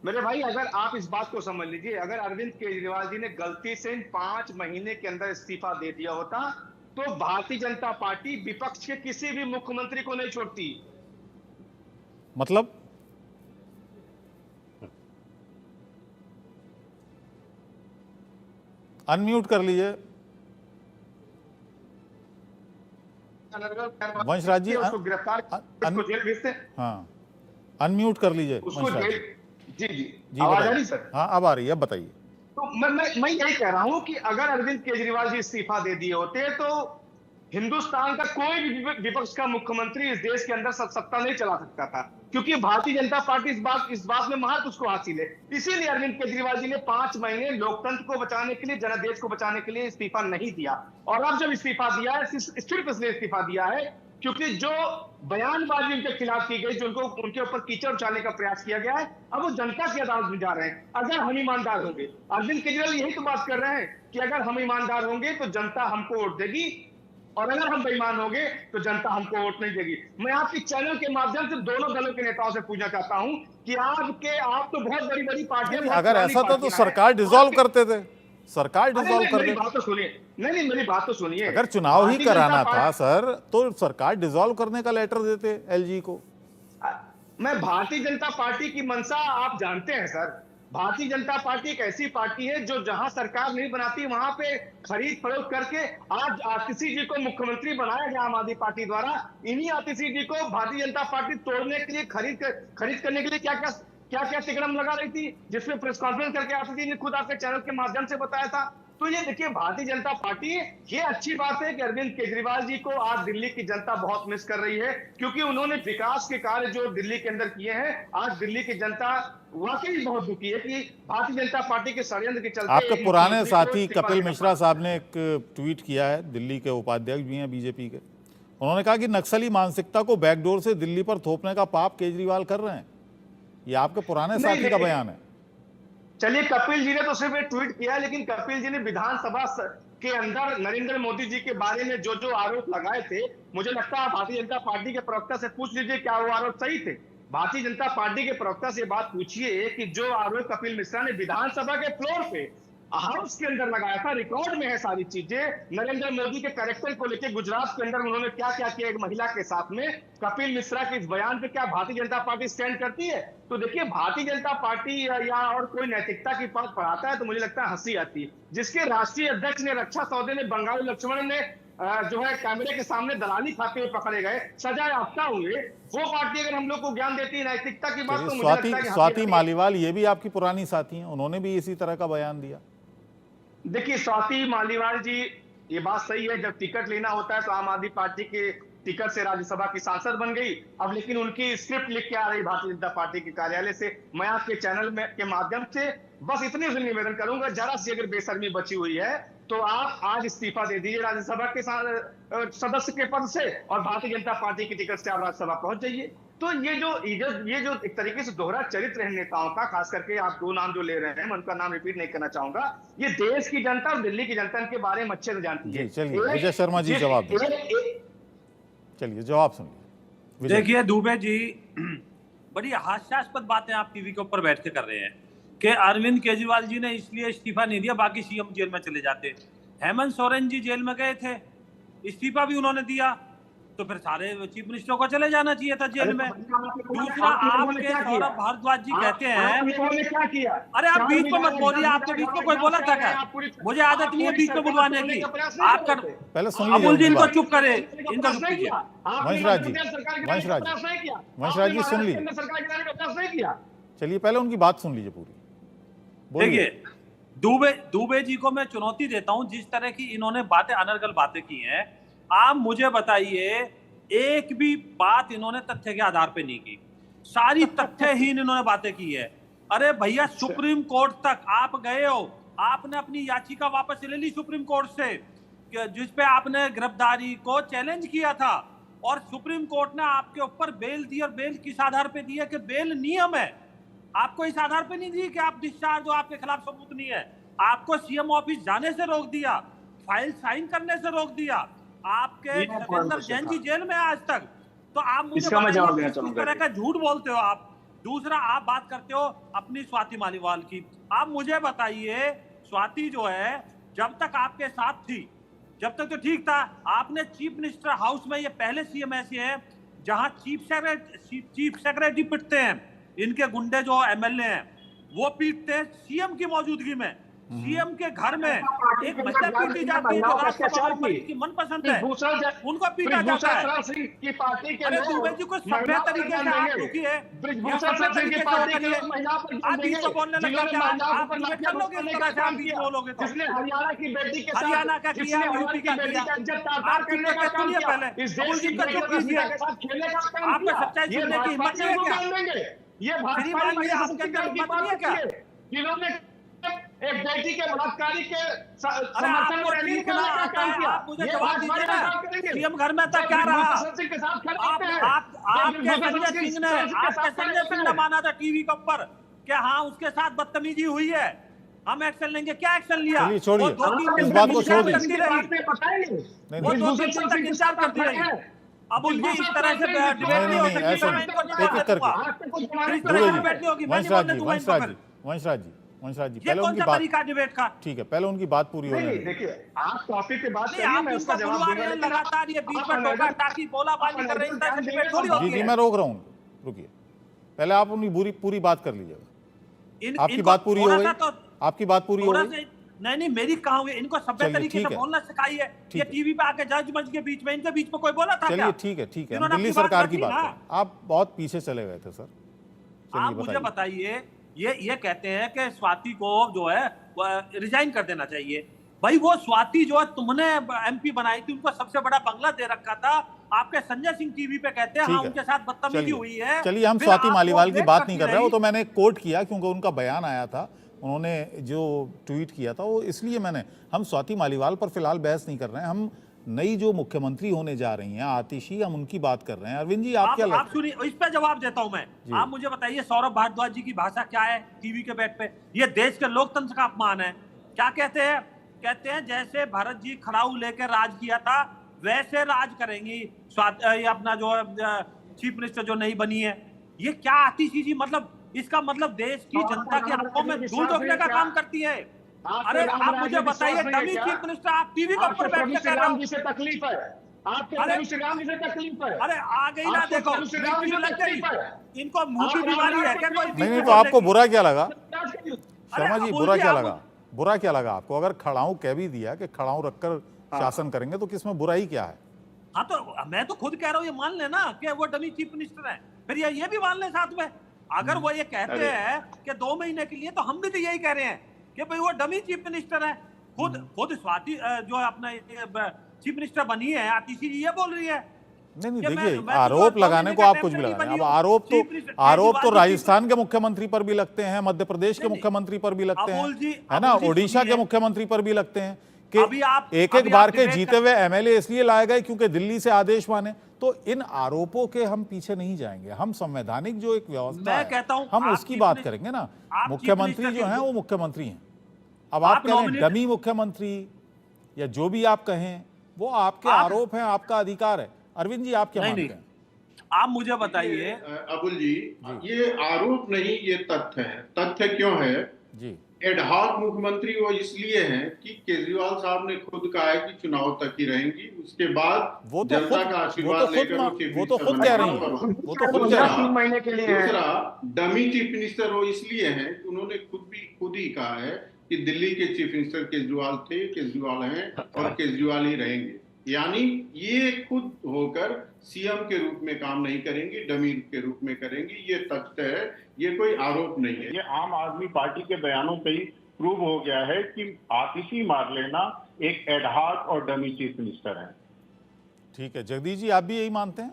मेरे भाई, अगर आप इस बात को समझ लीजिए, अगर अरविंद केजरीवाल जी ने गलती से 5 महीने के अंदर इस्तीफा दे दिया होता तो भारतीय जनता पार्टी विपक्ष के किसी भी मुख्यमंत्री को नहीं छोड़ती। मतलब अनम्यूट कर लीजिए वंशराज जी, उसको गिरफ्तार, उसको जेल भेजते। हाँ, अनम्यूट कर लीजिए उसको वंशराज जेल। जी। जी, आवाज आ रही सर? हाँ, अब आ रही है, अब बताइए। तो मैं यही कह रहा हूं कि अगर अरविंद केजरीवाल जी इस्तीफा दे दिए होते तो हिंदुस्तान का कोई भी विपक्ष का मुख्यमंत्री इस देश के अंदर सत्ता नहीं चला सकता था, क्योंकि भारतीय जनता पार्टी इस बात में महत्व उसको हासिल है। इसीलिए अरविंद केजरीवाल जी ने 5 महीने लोकतंत्र को बचाने के लिए, जनादेश को बचाने के लिए इस्तीफा नहीं दिया। और अब जब इस्तीफा दिया है, सिर्फ इसलिए इस्तीफा दिया है क्योंकि जो बयानबाजी उनके खिलाफ की गई, जो उनके ऊपर कीचड़ उछालने का प्रयास किया गया है, अब वो जनता की अदालत में जा रहे हैं। अगर हम ईमानदार होंगे, अरविंद केजरीवाल यही तो बात कर रहे हैं कि अगर हम ईमानदार होंगे तो जनता हमको वोट देगी, और अगर हम बेईमान होंगे तो जनता हमको वोट नहीं देगी। मैं आपके चैनल के माध्यम से दोनों दलों के नेताओं से पूछना चाहता हूं कि आप तो बहुत बड़ी बड़ी पार्टियां, अगर ऐसा था तो सरकार डिसॉल्व करते थे, सरकार डिसॉल्व कर दे। बात तो सुनिए, नहीं, मेरी बात तो सुनिए। अगर चुनाव ही कराना था सर, तो सरकार डिसॉल्व करने का लेटर देते एलजी को। मैं भारतीय जनता पार्टी की मंशा आप जानते हैं सर। भारतीय जनता पार्टी एक ऐसी पार्टी है जो जहां सरकार नहीं बनाती वहां पे खरीद फरोख्त करके आज आतिशी जी को मुख्यमंत्री बनाया गया आम आदमी पार्टी द्वारा। इन्हीं आतिशी जी को भारतीय जनता पार्टी तोड़ने के लिए, खरीद करने के लिए क्या तिकड़म लगा रही थी, जिसमें प्रेस कॉन्फ्रेंस करके आतिशी जी ने खुद आपके चैनल के माध्यम से बताया था। तो ये देखिए, भारतीय जनता पार्टी, ये अच्छी बात है कि अरविंद केजरीवाल जी को आज दिल्ली की जनता बहुत मिस कर रही है, क्योंकि उन्होंने विकास के कार्य जो दिल्ली के अंदर किए हैं, आज दिल्ली की जनता वाकई बहुत दुखी है कि भारतीय जनता पार्टी के षड्यंत्र के चलते। आपके पुराने साथी कपिल मिश्रा साहब ने एक ट्वीट किया है, दिल्ली के उपाध्यक्ष भी हैं बीजेपी के। उन्होंने कहा कि नक्सली मानसिकता को बैकडोर से दिल्ली पर थोपने का पाप केजरीवाल कर रहे हैं। ये आपके पुराने साथी का बयान है। चलिए, कपिल जी ने तो सिर्फ एक ट्वीट किया, लेकिन कपिल जी ने विधानसभा के अंदर नरेंद्र मोदी जी के बारे में जो आरोप लगाए थे, मुझे लगता है भारतीय जनता पार्टी के प्रवक्ता से पूछ लीजिए क्या वो आरोप सही थे। भारतीय जनता पार्टी के प्रवक्ता से बात पूछिए कि जो आरोप कपिल मिश्रा ने विधानसभा के फ्लोर पे, हाउस के अंदर लगाया था, रिकॉर्ड में है सारी चीजें। नरेंद्र मोदी के कैरेक्टर को लेकर गुजरात के अंदर उन्होंने क्या क्या किया एक महिला के साथ में, कपिल मिश्रा के इस बयान पे क्या भारतीय जनता पार्टी स्टैंड करती है? तो देखिए, भारतीय जनता पार्टी या और कोई नैतिकता की बात पढ़ाता है तो मुझे लगता है हंसी आती है। जिसके राष्ट्रीय अध्यक्ष ने रक्षा सौदे में बंगाली लक्ष्मण ने जो है कैमरे के सामने दलाली खाते हुए पकड़े गए, सजा याफ्ता हुए, वो पार्टी अगर हम लोग को ज्ञान देती है नैतिकता की बात, तो मुझे लगता है स्वाति मालीवाल, ये भी आपकी पुरानी साथी हैं, उन्होंने भी इसी तरह का बयान दिया। देखिए, स्वाति मालीवाल जी, ये बात सही है, जब टिकट लेना होता है तो आम आदमी पार्टी के टिकट से राज्यसभा की सांसद बन गई। अब लेकिन उनकी स्क्रिप्ट लिख के आ रही भारतीय जनता पार्टी के कार्यालय से। मैं आपके चैनल में के माध्यम से बस इतने से निवेदन करूंगा, जरा सी अगर बेशर्मी बची हुई है तो आप आज इस्तीफा दे दीजिए राज्यसभा के सदस्य के पद से, और भारतीय जनता पार्टी की टिकट से आप राज्यसभा पहुंच जाइए। तो ये जो एक तरीके से दोहरा चरित्र है नेताओं का, खास करके आप 2 नाम जो ले रहे हैं, मैं उनका नाम रिपीट नहीं करना चाहूंगा, ये देश की जनता और दिल्ली की जनता इनके बारे में अच्छे से जानती है। चलिए विजय शर्मा जी जवाब दीजिए। चलिए जवाब सुनिए। देखिए दुबे जी, बड़ी हास्यास्पद बातें आप टीवी के ऊपर बैठ के कर रहे हैं कि अरविंद केजरीवाल जी ने इसलिए इस्तीफा नहीं दिया, बाकी सीएम जेल में चले जाते। हेमंत सोरेन जी जेल में गए थे, इस्तीफा भी उन्होंने दिया, तो फिर सारे चीफ मिनिस्टर को चले जाना चाहिए था जेल में। दूसरा, आपके सौरभ भारद्वाज जी कहते हैं, क्या किया? अरे आप बीच में मत बोलिए, आपके बीच में कोई बोला था क्या? मुझे आदत नहीं है बीच में बुलवाने की। आप कर पहले सुन अबुल जी, इनको चुप करे, इनको चुप कीजिए। वंशराज जी सुन लीजिए। चलिए पहले उनकी बात सुन लीजिए पूरी। देखिए, दुबे जी को मैं चुनौती देता हूं, जिस तरह की इन्होंने बातें, अनर्गल बातें की हैं, आप मुझे बताइए एक भी बात इन्होंने तथ्य के आधार पे नहीं की, सारी तथ्यहीन इन्होंने बातें की है। अरे भैया, सुप्रीम कोर्ट तक आप गए हो, आपने अपनी याचिका वापस ले ली सुप्रीम कोर्ट से, जिसपे आपने गिरफ्तारी को चैलेंज किया था, और सुप्रीम कोर्ट ने आपके ऊपर बेल दी। और बेल किस आधार पे दी है? कि बेल नियम है, आपको इस आधार पे नहीं दी कि आप डिस्चार्ज हो, आपके खिलाफ सबूत नहीं है। आपको सीएम ऑफिस जाने से रोक दिया, फाइल साइन करने से रोक दिया, आपके सतेंद्र जैन जी जेल में आज तक। तो आप मुझे बताइए किस तरह का झूठ बोलते हो आप। दूसरा, आप बात करते हो अपनी स्वाति मालीवाल की। आप मुझे बताइए, स्वाति जो है जब तक आपके साथ थी, जब तक तो ठीक था। आपने चीफ मिनिस्टर हाउस में, ये पहले सीएम ऐसे हैं जहां चीफ सेक्रेटरी पिटते हैं, इनके गुंडे जो एमएलए हैं वो पीटते हैं सीएम की मौजूदगी में। सीएम के घर में एक महिला पीटी जाती है जो राष्ट्रपति की मनपसंद है, उनको पीटा जाता है। अरे दुबे जी को सभ्य तरीके से आप रुकिए, आप बीच में बोलने लगे, आप चलोगे इस तरह से, आप बीच बोलोगे तो हरियाणा का किया, यूपी का किया, आप सुनिए पहले, अबुल जी का चुप कीजिए। आपको सच्चाई सुनने की हिम्मत नहीं है क्या? श्रीमान जी, आपके अंदर हिम्मत नहीं है क्या? एक बेटी के बलात्कारी के समर्थन में रैली करने का काम किया। आप मुझे जवाब दीजिए ना, सीएम घर में था क्या रहा? आपके संजय सिंह ने माना था टीवी के ऊपर कि हाँ उसके साथ बदतमीजी हुई है, हम एक्शन लेंगे। क्या एक्शन लिया? छोड़िए, इस बात को छोड़ दीजिए। वो 2-3 दिन तक इंतजार करती रही। अब उनकी इस तरह से डिबेट नहीं हो सकती। एक एक करके वंशराज जी, पहले उनकी बात, डिबेट का ठीक है, पहले उनकी बात पूरी होने दीजिए। देखिए, आप टॉपिक पे बात करिए, मैं उसका जवाब दूंगा। लगातार ये बीच में टोका टाकी बोलाबाजी कर रहे हैं, इस डिबेट थोड़ी होती है। जी, मैं रोक रहा हूँ, रुकिए, पहले आप उनकी पूरी बात कर लीजिएगा। आपकी बात पूरी हो गई, आपकी बात पूरी हो गई। नहीं, मेरी कहाँ हुई? इनको सभ्य तरीके से बोलना सिखाई है। ये टीवी पे आके जज मंच के बीच में, इनके बीच में कोई बोला था? चलिए ठीक है, दिल्ली सरकार की बात है। आप बहुत पीछे चले गए थे सर। आप मुझे बताइए, ये कहते हैं कि स्वाति को जो है रिजाइन कर देना चाहिए। भाई, वो स्वाति जो है तुमने एमपी बनाई थी, उनको सबसे बड़ा बंगला दे रखा था। आपके संजय सिंह टीवी पे कहते हैं हाँ उनके साथ बदतमीजी हुई है। चलिए, हम स्वाति मालीवाल की बात नहीं कर रहे, वो तो मैंने कोट किया क्योंकि उनका बयान आया था, उन्होंने जो ट्वीट किया था वो, इसलिए हम स्वाति मालीवाल पर फिलहाल बहस नहीं कर रहे हैं। हम नई जो मुख्यमंत्री होने जा रही हैं आतिशी, हम उनकी बात कर रहे हैं। अरविंद जी, आप क्या लगता है? आप सुनिए, इस पे जवाब देता हूं मैं। आप मुझे बताइए, सौरभ भारद्वाज जी की भाषा क्या है टीवी के बैठ पे? ये देश के लोकतंत्र का अपमान है। क्या कहते हैं? कहते हैं जैसे भरत जी खड़ाऊ लेकर राज किया था वैसे राज करेंगी ये अपना जो चीफ मिनिस्टर जो नहीं बनी है। ये क्या आतिशी जी, मतलब इसका मतलब देश की जनता की आंखों में धूल झोंकने का काम करती है। अरे आप मुझे बताइए, डमी चीफ मिनिस्टर आप टीवी के ऊपर बैठ के कह रहे हो तकलीफ है, आपके तकलीफ है। अरे आ गई ना, देखो लग गई इनको, मुंह की बीमारी है क्या कोई? नहीं, तो आपको बुरा क्या लगा शर्मा जी? बुरा क्या लगा आपको? अगर खड़ाऊ कह भी दिया कि खड़ाऊ रखकर शासन करेंगे तो किसमें बुराई क्या है? हाँ, तो मैं तो खुद कह रहा हूँ, ये मान लेना कि वो डमी चीफ मिनिस्टर है, फिर ये भी मान ले साथ में। अगर वो ये कहते हैं कि 2 महीने के लिए, तो हम भी तो यही कह रहे हैं कि भाई वो डमी चीफ मिनिस्टर है। खुद स्वाति जो अपना चीफ मिनिस्टर बनी है आतिशी जी, ये बोल रही है। नहीं, देखिए, आरोप लगाने को आप कुछ भी लगाएं। अब आरोप तो राजस्थान के मुख्यमंत्री पर भी लगते हैं, मध्य प्रदेश के मुख्यमंत्री पर भी लगते हैं, है ना, उड़ीसा के मुख्यमंत्री पर भी लगते हैं कि एक बार के जीते हुए एमएलए इसलिए लाए गए क्योंकि दिल्ली से आदेश माने। तो इन आरोपों के हम पीछे नहीं जाएंगे। हम संवैधानिक जो एक व्यवस्था है, हम उसकी बात करेंगे ना। मुख्यमंत्री जो हैं वो मुख्यमंत्री हैं। अब आप कहें डमी मुख्यमंत्री या जो भी आप कहें, वो आपके आरोप हैं, आपका अधिकार है। अरविंद जी, आप क्या मानते हैं? आप मुझे बताइए। अबुल जी, ये आरोप नहीं, ये तथ्य है। तथ्य क्यों है जी? एडहॉक मुख्यमंत्री वो इसलिए हैं कि केजरीवाल साहब ने खुद कहा है कि चुनाव तक ही रहेंगी, उसके बाद जनता का आशीर्वाद लेकर वो तो खुद कह रही है, वो तो खुद 3 महीने के लिए। दूसरा, डमी चीफ मिनिस्टर वो इसलिए हैं कि उन्होंने खुद ही कहा है कि दिल्ली के चीफ मिनिस्टर केजरीवाल थे, केजरीवाल हैं और केजरीवाल ही रहेंगे। यानी ये खुद होकर सीएम के रूप में काम नहीं करेंगी, डमी के रूप में करेंगी। ये तथ्य है, ये कोई आरोप नहीं है। ये आम आदमी पार्टी के बयानों पे ही प्रूव हो गया है कि आतिशी मार्लेना एक एडहाक और डमी चीफ मिनिस्टर है। ठीक है, जगदीश जी आप भी यही मानते हैं?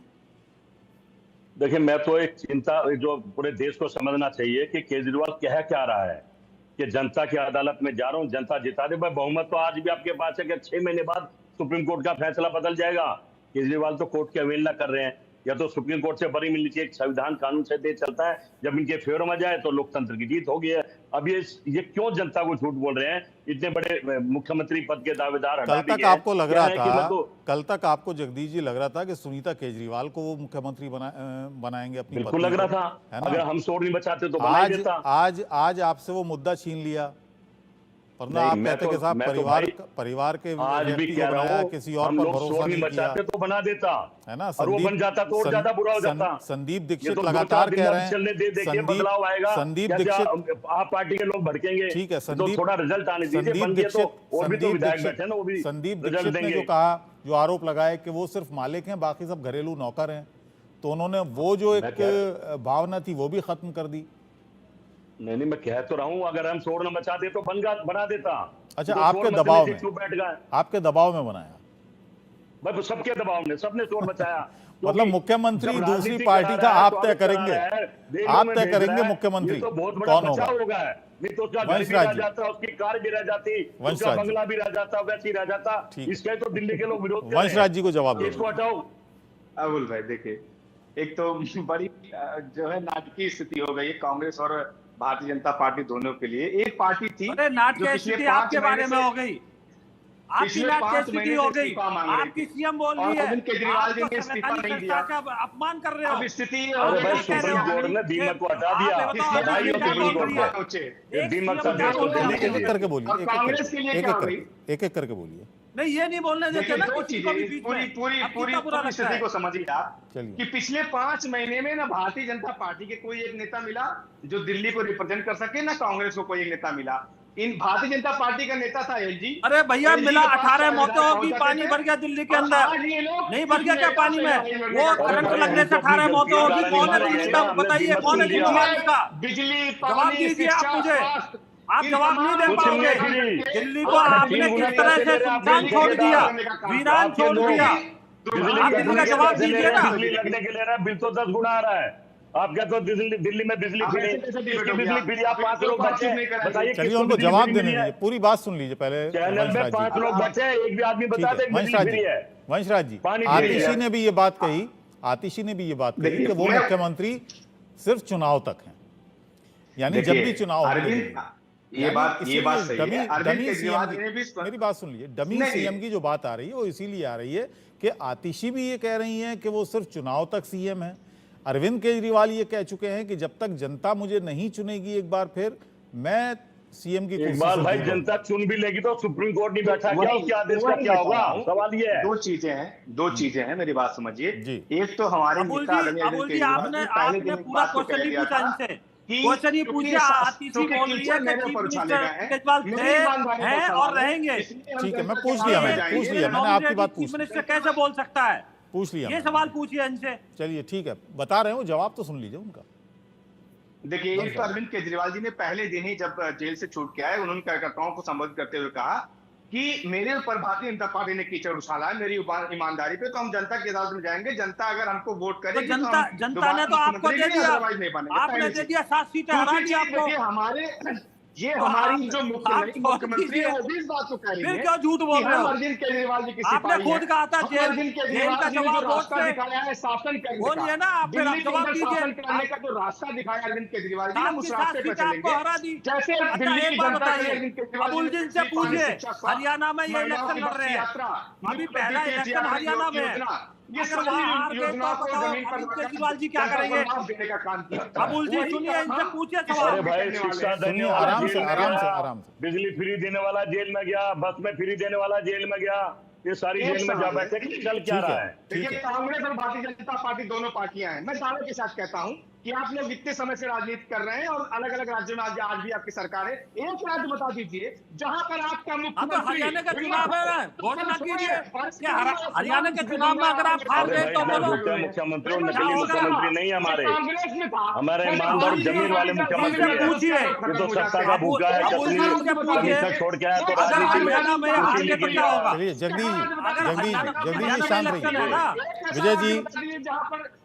देखिए, मैं तो एक चिंता जो पूरे देश को समझना चाहिए कि केजरीवाल कह क्या रहा है कि जनता की अदालत में जा रहा हूं, जनता जिता दे। भाई बहुमत तो आज भी आपके पास है कि 6 महीने बाद सुप्रीम कोर्ट का फैसला बदल जाएगा। केजरीवाल तो कोर्ट की अवहेलना कर रहे हैं। या तो सुप्रीम कोर्ट से बरी मिलनी चाहिए, संविधान कानून से देश चलता है, जब इनके फेवर में जाए तो लोकतंत्र की जीत होगी है। अब ये क्यों जनता को झूठ बोल रहे हैं? इतने बड़े मुख्यमंत्री पद के दावेदार कल तक आपको लग रहा था, कल तक आपको जगदीश जी लग रहा था कि सुनीता केजरीवाल को वो मुख्यमंत्री बनाएंगे अपनी, बिल्कुल लग रहा था, अगर हम शोर नहीं बचाते तो बना ही देता। आज आपसे वो मुद्दा छीन लिया, वरना आप कहते कि साहब परिवार के व्यक्ति को बनाया, किसी और पर भरोसा नहीं किया, तो बना देता है ना। और वो बन जाता तो और ज्यादा बुरा हो जाता। संदीप दीक्षित लगातार कह रहे हैं, बदलाव आएगा, संदीप दीक्षित आप पार्टी के लोग भड़केंगे। ठीक है, संदीप थोड़ा रिजल्ट आने दीजिए। संदीप दीक्षित ने जो कहा, जो आरोप लगाए कि वो सिर्फ मालिक हैं, बाकी सब घरेलू नौकर हैं, तो उन्होंने वो जो एक भावना थी वो भी खत्म कर दी। नहीं, मैं कह तो रहा हूँ, अगर हम शोर न मचाते तो बना देता। अच्छा, आपके दबाव में, आपके दबाव में बनाया? भाई सबके दबाव में, सबने शोर मचाया। मतलब मुख्यमंत्री दूसरी पार्टी का आप तय करेंगे, आप तय करेंगे मुख्यमंत्री कौन होगा? नहीं तो उसका घर भी रह जाता, उसकी कार भी रह जाती, उसका बंगला भी रह जाता, वैसे ही रह जाता। इसके तो दिल्ली के लोग विरोध कर रहे हैं। वंशराज जी को जवाब दो। इसको हटाओ। अबुल भाई देखिए, एक तो बड़ी जो है नाटकीय स्थिति हो गई कांग्रेस और भारतीय जनता पार्टी दोनों के लिए। एक पार्टी थी नाटकीय स्थिति आपके बारे में हो गई, आपकी नाटकीय स्थिति हो गई, आपकी सीएम बोल रही है, केजरीवाल जी ने इस्तीफा नहीं दिया, अपमान कर रहे हो। अब स्थिति सुप्रीम कोर्ट ने दीमक को हटा दिया। करके बोलिए, कांग्रेस के लिए एक एक करके बोलिए। नहीं, ये नहीं बोलने देते ना, दो चीजें पूरी स्थिति को समझिए आप कि पिछले 5 महीने में ना भारतीय जनता पार्टी के कोई एक नेता मिला जो दिल्ली को रिप्रेजेंट कर सके, ना कांग्रेस को कोई एक नेता मिला। इन भारतीय जनता पार्टी का नेता था एलजी। अरे भैया मिला, 18 मौतें होगी, पानी भर गया दिल्ली के अंदर, नहीं भर गया क्या पानी में? वो करंट लगने से 18 मौतें होगी। कौन है दिल्ली का, बताइए कौन है जिम्मेदार का? बिजली, जवाब दीजिए आप मुझे, आप जवाब नहीं दे पाओगे। दिल्ली को आपने किस तरह से सुनसान छोड़ दिया, वीरान छोड़ दिया, आप दिल्ली का जवाब दीजिए ना। बिजली लगने के लिए बिल तो 10 गुना आ रहा है। आप कहते हो दिल्ली में बिजली फ्री, बिजली फ्री, आप 5 लोग बचे, बताइए। चलिए उनको जवाब देने दीजिए, पूरी बात सुन लीजिए पहले। चैनल में 5 लोग बचे, एक भी आदमी बता दे बिजली फ्री है। वंशराज जी, आतिशी ने भी ये बात कही, आतिशी ने भी ये बात कही कि वो मुख्यमंत्री सिर्फ चुनाव तक हैं, यानी जब भी चुनाव ये बात सही है। अरविंद केजरीवाल जी ने भी, मेरी बात सुन लीजिए, डमी सीएम की जो बात आ रही है वो इसीलिए आ रही है कि आतिशी भी ये कह रही हैं कि वो सिर्फ चुनाव तक सीएम है। अरविंद केजरीवाल ये कह चुके हैं कि जब तक जनता मुझे नहीं चुनेगी एक बार फिर, मैं सीएम की एक बार भाई जनता चुन भी लेगी तो सुप्रीम कोर्ट नहीं बैठा, क्या आदेश का क्या होगा? सवाल ये है। दो चीजें हैं, मेरी बात समझिए। एक तो हमारे आपने पूरा क्वेश्चन नहीं पूछा इनसे, क्वेश्चन ही पूछिए। आतिशी बोल रही है कि चीफ मिनिस्टर केजरीवाल थे, हैं और रहेंगे। ठीक है, मैं पूछ लिया, मैंने आपकी बात पूछ। चीफ मिनिस्टर कैसे बोल सकता है? पूछ लिया, ये सवाल पूछिए इनसे। चलिए ठीक है, बता रहे हो, जवाब तो सुन लीजिए उनका। देखिए, एक तो अरविंद केजरीवाल जी ने पहले दिन ही जब जेल से छूट के आए, उन्होंने कार्यकर्ताओं को संबोधित करते हुए कहा कि मेरे ऊपर भारतीय जनता पार्टी ने कीचड़ उछाला है, मेरी ईमानदारी पे, तो हम जनता की अदालत में जाएंगे, जनता अगर हमको वोट करेगी तो जनता ने तो आपको दे दिया, आपने दे दिया 7 सीटें हरा दी आपको। हमारे ये हमारी जो मुख्यमंत्री है वो भी इस बात को कह रही है, फिर क्यों झूठ बोल रहे हो? अरविंद केजरीवाल जी की आपने खुद कहा था जेल का जवाब रास्ता दिखाया है शासन करने का, बोलिए ना, आप फिर जवाब दीजिए। शासन करने का जो रास्ता दिखाया अरविंद केजरीवाल जी ने, उस रास्ते पर चलेंगे। जैसे एक बार बताइए, अबुल जी से पूछिए, हरियाणा में ये इलेक्शन लड़ रहे हैं, अभी पहला इलेक्शन हरियाणा में है, अगर वहाँ हार गए तो बताओ अरविंद केजरीवाल जी क्या करेंगे? अबुल जी सुनिए, इनसे पूछिए सवाल। भाई शिक्षा देने आराम से बिजली फ्री देने वाला जेल में गया, बस में फ्री देने वाला जेल में गया, ये सारी जेल में जा बैठे, चल क्या रहा है? देखिए, कांग्रेस और भारतीय जनता पार्टी दोनों पार्टियां हैं। मैं दावे के साथ कहता हूं कि आप लोग इतने समय से राजनीति कर रहे हैं और अलग अलग राज्यों में आज भी आपकी सरकार है। एक राज्य बता दीजिए जहां पर आपका मुख्यमंत्री हरियाणा का चुनाव है ना, घोषणा कीजिए क्या हरियाणा के चुनाव में अगर आप हार गए तो बोलो। मुख्यमंत्री और नकली मुख्यमंत्री नहीं हमारे, हमारे ईमानदार जमीन वाले मुख्यमंत्री है। ये तो सत्ता का भूखा है, छोड़ के आया तो राजनीति में। चलिए जगदीश जी शांत रहिए। विजय जी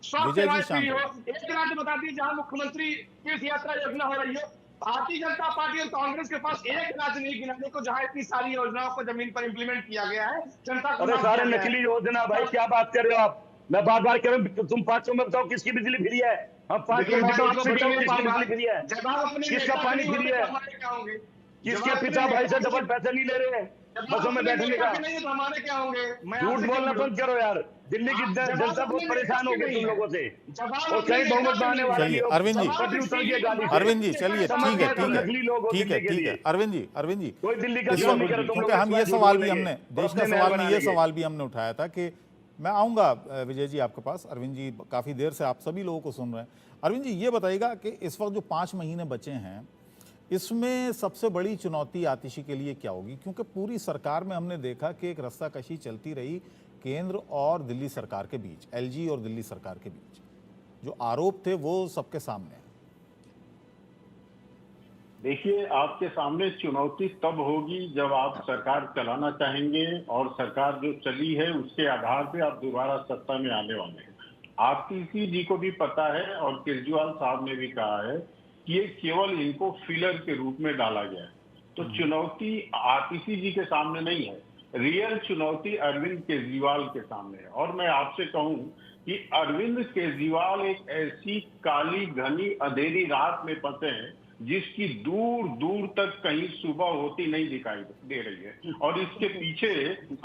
शांत रहिए। एक राज्य बता दीजिए जहां मुख्यमंत्री तीर्थ यात्रा योजना हो रही हो। भारतीय जनता पार्टी और कांग्रेस के पास एक राज्य नहीं गिनाने को जहां इतनी सारी योजनाओं को जमीन पर इंप्लीमेंट किया गया है। जनता को अरे सारे नकली योजना भाई, क्या बात कर रहे हो आप? मैं बार बार कह रहा हूँ, तुम 500 में बताओ किसकी बिजली फ्री है? हम 500 में बताओ किसकी बिजली फ्री है, किसका पानी फ्री है, किसके पिता भाई से डबल पैसे नहीं ले रहे हैं बसों में बैठने का। हमारे क्या होंगे? झूठ बोलना बंद करो यार। दिल्ली की जनता बहुत परेशान हो गई तुम लोगों से और कई बहुमत में आने वाले। चलिए अरविंद जी चलिए ठीक है अरविंद जी कोई दिल्ली का क्योंकि हम ये सवाल भी हमने देश का सवाल में ये सवाल भी हमने उठाया था कि मैं आऊंगा विजय जी आपके पास। अरविंद जी काफी देर से आप सभी लोगों को सुन रहे हैं। अरविंद जी ये बताइएगा कि इस वक्त जो 5 महीने बचे हैं इसमें सबसे बड़ी चुनौती आतिशी के लिए क्या होगी? क्योंकि पूरी सरकार में हमने देखा कि एक रस्साकशी चलती रही केंद्र और दिल्ली सरकार के बीच, एलजी और दिल्ली सरकार के बीच। जो आरोप थे वो सबके सामने है। देखिए, आपके सामने चुनौती तब होगी जब आप सरकार चलाना चाहेंगे और सरकार जो चली है उसके आधार पे आप दोबारा सत्ता में आने वाले हैं। आतिशी जी को भी पता है और केजरीवाल साहब ने भी कहा है कि ये केवल इनको फिलर के रूप में डाला गया है। तो चुनौती आतिशी जी के सामने नहीं है, रियल चुनौती अरविंद केजरीवाल के सामने है। और मैं आपसे कहूं कि अरविंद केजरीवाल एक ऐसी काली घनी अंधेरी रात में फंसे हैं जिसकी दूर दूर तक कहीं सुबह होती नहीं दिखाई दे रही है। और इसके पीछे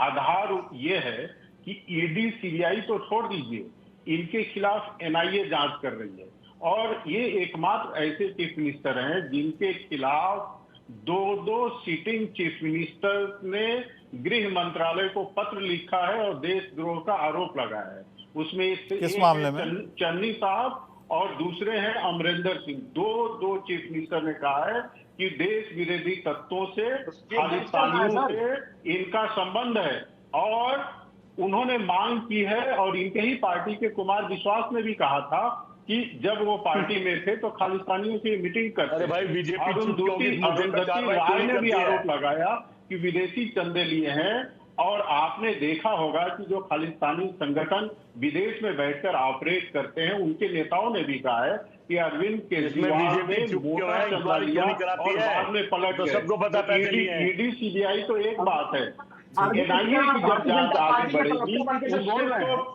आधार ये है कि ईडी सीबीआई तो छोड़ दीजिए, इनके खिलाफ एनआईए जांच कर रही है और ये एकमात्र ऐसे चीफ मिनिस्टर हैं जिनके खिलाफ 2 सिटिंग चीफ मिनिस्टर ने गृह मंत्रालय को पत्र लिखा है और देशद्रोह का आरोप लगाया है। उसमें किस मामले में? चन्नी साहब और दूसरे हैं अमरिंदर सिंह। दो चीफ मिनिस्टर ने कहा है कि देश विरोधी तत्वों से, खालिस्तानियों से इनका संबंध है और उन्होंने मांग की है। और इनके ही पार्टी के कुमार विश्वास ने भी कहा था कि जब वो पार्टी में थे तो खालिस्तानियों की मीटिंग करते। अरे भाई बीजेपी राय ने भी आरोप लगाया कि विदेशी चंदे लिए हैं। और आपने देखा होगा कि जो खालिस्तानी संगठन विदेश में बैठकर ऑपरेट करते हैं उनके नेताओं ने भी कहा है कि अरविंद केजरीवाल ने मोटा चंदा लिया और बाद में पलट गए। सबको पता है। ईडी सीबीआई तो एक बात है, एनआईए की जब जांच आगे बढ़ेगी उससे तो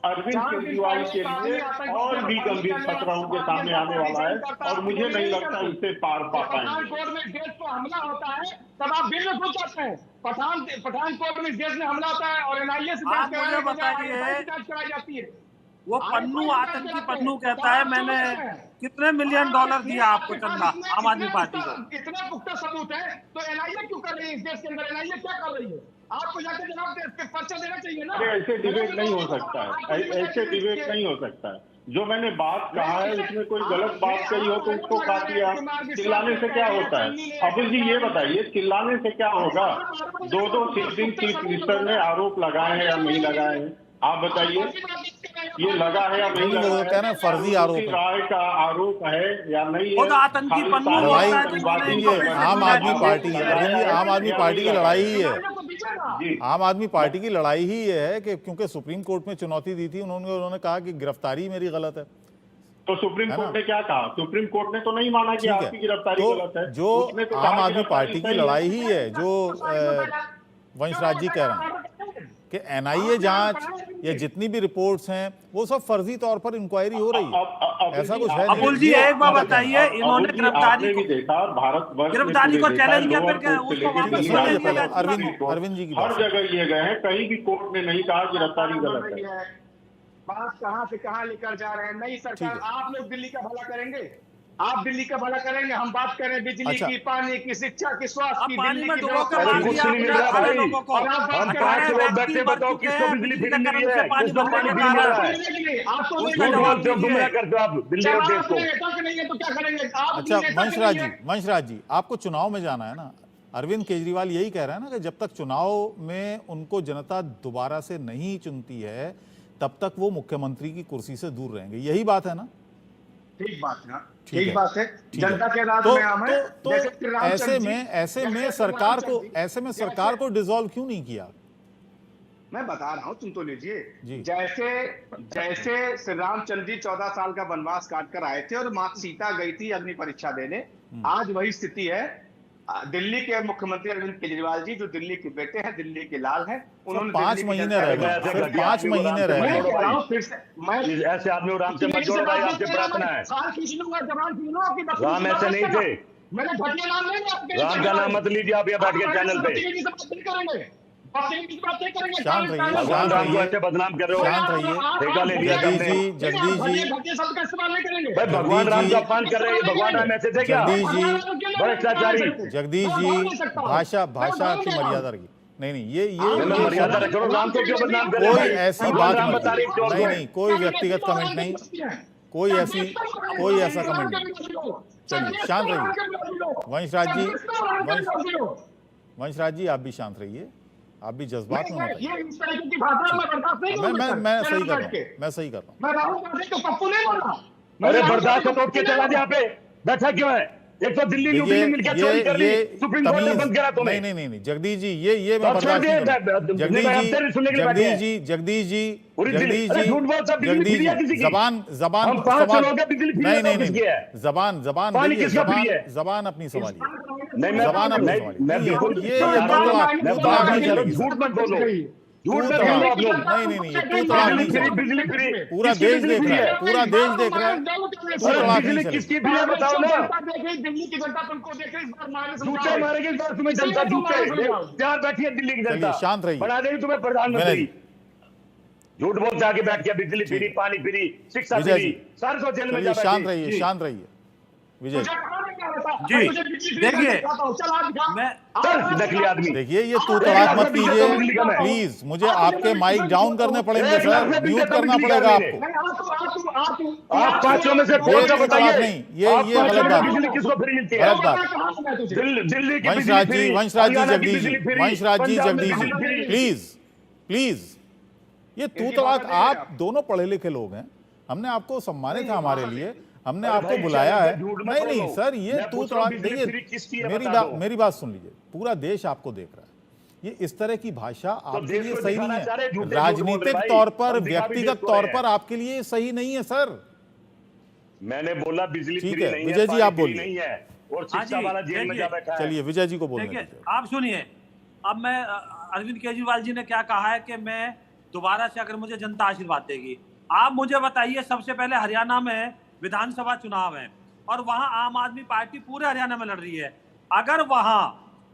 अरविंद केजरीवाल के लिए और भी गंभीर खतरा उनके सामने आने वाला है और मुझे नहीं लगता इससे पार पा पाएंगे। पठानकोट में देश पर हमला होता है तब आप बिल में घुस जाते हैं। पठानकोट में देश में हमला होता है और एनआईए से जांच कराई जाती है। वो पन्नू आतंकी पन्नू कहता है मैंने कितने $मिलियन दिया आपको चंदा आम आदमी पार्टी को। इतना पुख्ता सबूत है तो एनआईए क्यों कर रही है? इस देश के अंदर एनआईए क्या कर रही है? आपको जाकर जनाब पर्चा देना चाहिए ना। ऐसे डिबेट नहीं हो सकता है, ऐसे डिबेट नहीं हो सकता है। जो मैंने बात कहा है उसमें कोई गलत बात कही हो तो उसको काट लिया। चिल्लाने से क्या होता है? अब्दुल जी ये बताइए, चिल्लाने से क्या होगा? 2 सिटिंग चीफ मिनिस्टर ने आरोप लगाए हैं या नहीं लगाए हैं? आप बताइए, ये लगा है या नहीं लगा है? फर्जी आरोप है, राय का आरोप है या नहीं है? आतंकी पन्नू आम आदमी पार्टी है, आम आदमी पार्टी की लड़ाई ही है। आम आदमी पार्टी की लड़ाई ही ये है कि क्योंकि सुप्रीम कोर्ट में चुनौती दी थी उन्होंने कहा कि गिरफ्तारी मेरी गलत है। तो सुप्रीम कोर्ट ने क्या कहा? सुप्रीम कोर्ट ने तो नहीं माना कि आपकी गिरफ्तारी गलत है। जो आम आदमी पार्टी की लड़ाई ही है, जो वंशराज जी कह रहे हैं कि एनआईए जांच या जितनी भी रिपोर्ट्स हैं वो सब फर्जी तौर पर इंक्वायरी हो रही है, ऐसा कुछ है। अबुल जी एक बार बताइए, इन्होंने गिरफ्तारी भी देखा, गिरफ्तारी को चैलेंज किया फिर उसको वापस अरविंद जी की हर जगह लिए गए हैं, कहीं भी कोर्ट ने नहीं कहा गिरफ्तारी गलत है। बात कहां से कहां लेकर जा रहे हैं? नई सरकार, आप लोग दिल्ली का भला करेंगे? आप दिल्ली का भला करेंगे, हम बात करें बिजली की, पानी की, शिक्षा की, स्वास्थ्य की, पानी दिल्ली में की डुबो के व्यवस्था मार की। कुछ नहीं मिल रहा भाई। और आप बात हम कर 5 रहे लोग हैं बैठे, बताओ किसको बिजली फ्री मिल रही है, किसको पानी फ्री मिल रहा है? आपको झूठ बोलते हो, गुमराह करते हो आप दिल्ली और देश को। नहीं है तो क्या करेंगे आप? अच्छा वंशराज जी, आपको चुनाव में जाना है ना। अरविंद केजरीवाल यही कह रहा है ना कि जब तक चुनाव में उनको जनता दोबारा से नहीं चुनती है तब तक वो मुख्यमंत्री की कुर्सी से दूर रहेंगे, यही बात है ना? ठीक बात है, ठीक ठीक है, बात है। ठीक है। जनता के राज तो में हम हैं। जैसे कि रामचंद्र जी- ऐसे में सरकार को डिसॉल्व क्यों नहीं किया? मैं बता रहा हूँ, सुन तो जी। लीजिए। जैसे श्री रामचंद्र जी 14 साल का वनवास काट कर आए थे और माँ सीता गई थी अग्नि परीक्षा देने, आज वही स्थिति है। दिल्ली के मुख्यमंत्री अरविंद केजरीवाल जी, जो दिल्ली के बेटे हैं, दिल्ली के लाल हैं, उन्होंने 5 महीने रह गए, सिर्फ 5 महीने रह मैं गए। कह रहा हूं फिर से, मैं ऐसे आदमी राम से मत जोड़ो भाई, आपसे प्रार्थना है। राम ऐसे नहीं थे। मैंने घटिया नाम नहीं लिया आपके। राम का नाम मत लीजिए आप यहाँ बैठ के चैनल पे। शांत रहिए, भगवान राम को ऐसे बदनाम कर रहे हो। शांत रहिए। ठेका ले लिया जगदीश तुमने। जी, भाई भगवान राम का अपमान कर रहे हैं, भगवान राम ऐसे थे क्या? भ्रष्टाचारी। जगदीश जी, भाषा की मर्यादा रखिए। नहीं, ये मैं मर्यादा रखो, राम को क्यों बदनाम कर रहे हो? कोई ऐसी भगवान बात राम बता रही नहीं, चोर को। नहीं, कोई व्यक्तिगत कमेंट नहीं, कोई ऐसा कमेंट नहीं। चलिए शांत रहिए। वंशराज जी, आप भी शांत रहिए, आप भी जज्बात में मत आइए। ये इस तरह की भाषा मैं बर्दाश्त नहीं करूंगा। मैं सही कर रहा हूँ, मैं सही कर रहा हूँ। मैं राहुल गांधी को पप्पू नहीं बोल रहा। अरे बर्दाश्त तो उठ के चला जा, यहाँ पे बैठा क्यों है? एक तो दिल्ली यूपी में मिलकर चोरी कर ली, सुप्रीम कोर्ट ने बंद करा तुम्हें। नहीं, जगदीश जी, ये मैं बर्दाश्त नहीं करूंगा। जगदीश जी, झूठ बोल सब बिजली फ्री है किसी की? जबान हम 5 लोग हैं, बिजली फ्री है तो किसकी है? पानी किसका फ्री है? जबान अपनी संभालिए। नहीं मैं बिल्कुल ये दो तलाक नहीं चलेगी। झूठ मत बोलो, झूठ मत तलाक बोलो आप लोग। नहीं, ये दो तलाक नहीं चलेगी। बिजली फ्री, पूरा देश देख रहा है, पूरा देश देख रहा है। दो तलाक नहीं बिजली चलेगी। किसकी फ्री है बताओ ना। दिल्ली की जनता तुमको देखे इस बार माइनस जूते मारेगी इस बार तुम्हें जनता, जूते चार बैठी है दिल्ली की जनता। चलिए, शांत रहिए। बना देगी तुम्हें प्रधानमंत्री। झूठ बोलते आगे बैठ के बिजली फ्री, पानी फ्री, शिक्षा विजय फ्री, जी, सारे को जेल में चलिए जा शांत बैठी। रहिए, शांत रहिए विजय जी, देखिए मैं नकली आदमी। देखिए, ये तू तड़ाक मत कीजिए प्लीज, मुझे आपके माइक डाउन करने पड़ेंगे सर, म्यूट करना पड़ेगा आपको। आप 5 में से कौन सा बताइए? नहीं, ये गलत बात है, बिजली किसको फ्री मिलती है? गलत बात। दिल्ली की वंशराज बिजली जी, फ्री, वंशराज जी, हरियाणा की जगदीश जी, बिजली फ्री, वंशराज जी, पंजाब में जगदीश जी, बिजली फ्री। प्लीज ये तू तड़ाक, आप दोनों पढ़े लिखे लोग हैं, हमने आपको सम्मानित है, हमारे लिए हमने आपको बुलाया है। नहीं सर, ये तू तड़ाक देखिए, मेरी बात सुन लीजिए, पूरा देश आपको देख रहा है। ये इस तरह की भाषा आपके लिए सही नहीं है, राजनीतिक तौर पर, व्यक्तिगत तौर पर आपके लिए सही नहीं है सर। मैंने बोला बिजली ठीक फ्री है, नहीं विजय जी, आप पानी फ्री बोलिए। नहीं है, और शिक्षा वाला जेल में जा बैठा है। चलिए विजय जी को बोलने देखिए, दीजिए। आप सुनिए, अब मैं अरविंद केजरीवाल जी ने क्या कहा है कि मैं दोबारा से अगर मुझे जनता आशीर्वाद देगी। आप मुझे बताइए, सबसे पहले हरियाणा में विधानसभा चुनाव है और वहां आम आदमी पार्टी पूरे हरियाणा में लड़ रही है। अगर वहां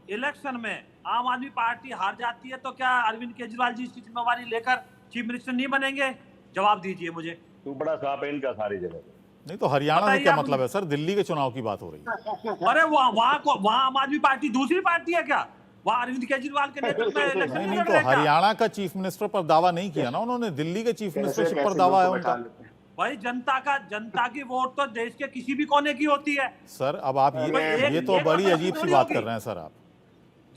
इलेक्शन में आम आदमी पार्टी हार जाती है तो क्या अरविंद केजरीवाल जी इसकी जिम्मेवारी लेकर चीफ मिनिस्टर नहीं बनेंगे? जवाब दीजिए मुझे। तू बड़ा सांप है इनका सारी जगह। नहीं तो हरियाणा में क्या मतलब है सर? दिल्ली के चुनाव की बात हो रही है। अरे वहां आम आदमी पार्टी दूसरी पार्टी है क्या? वहां अरविंद केजरीवाल के नेतृत्व में इलेक्शन नहीं, नहीं तो लड़ रहे क्या? हरियाणा का चीफ मिनिस्टर पर दावा नहीं किया ना उन्होंने, दिल्ली के चीफ मिनिस्टरशिप पर दावा है उनका। भाई जनता की वोट तो देश के किसी भी कोने की होती है सर अब आप ये तो बड़ी अजीब सी बात कर रहे हैं सर आप।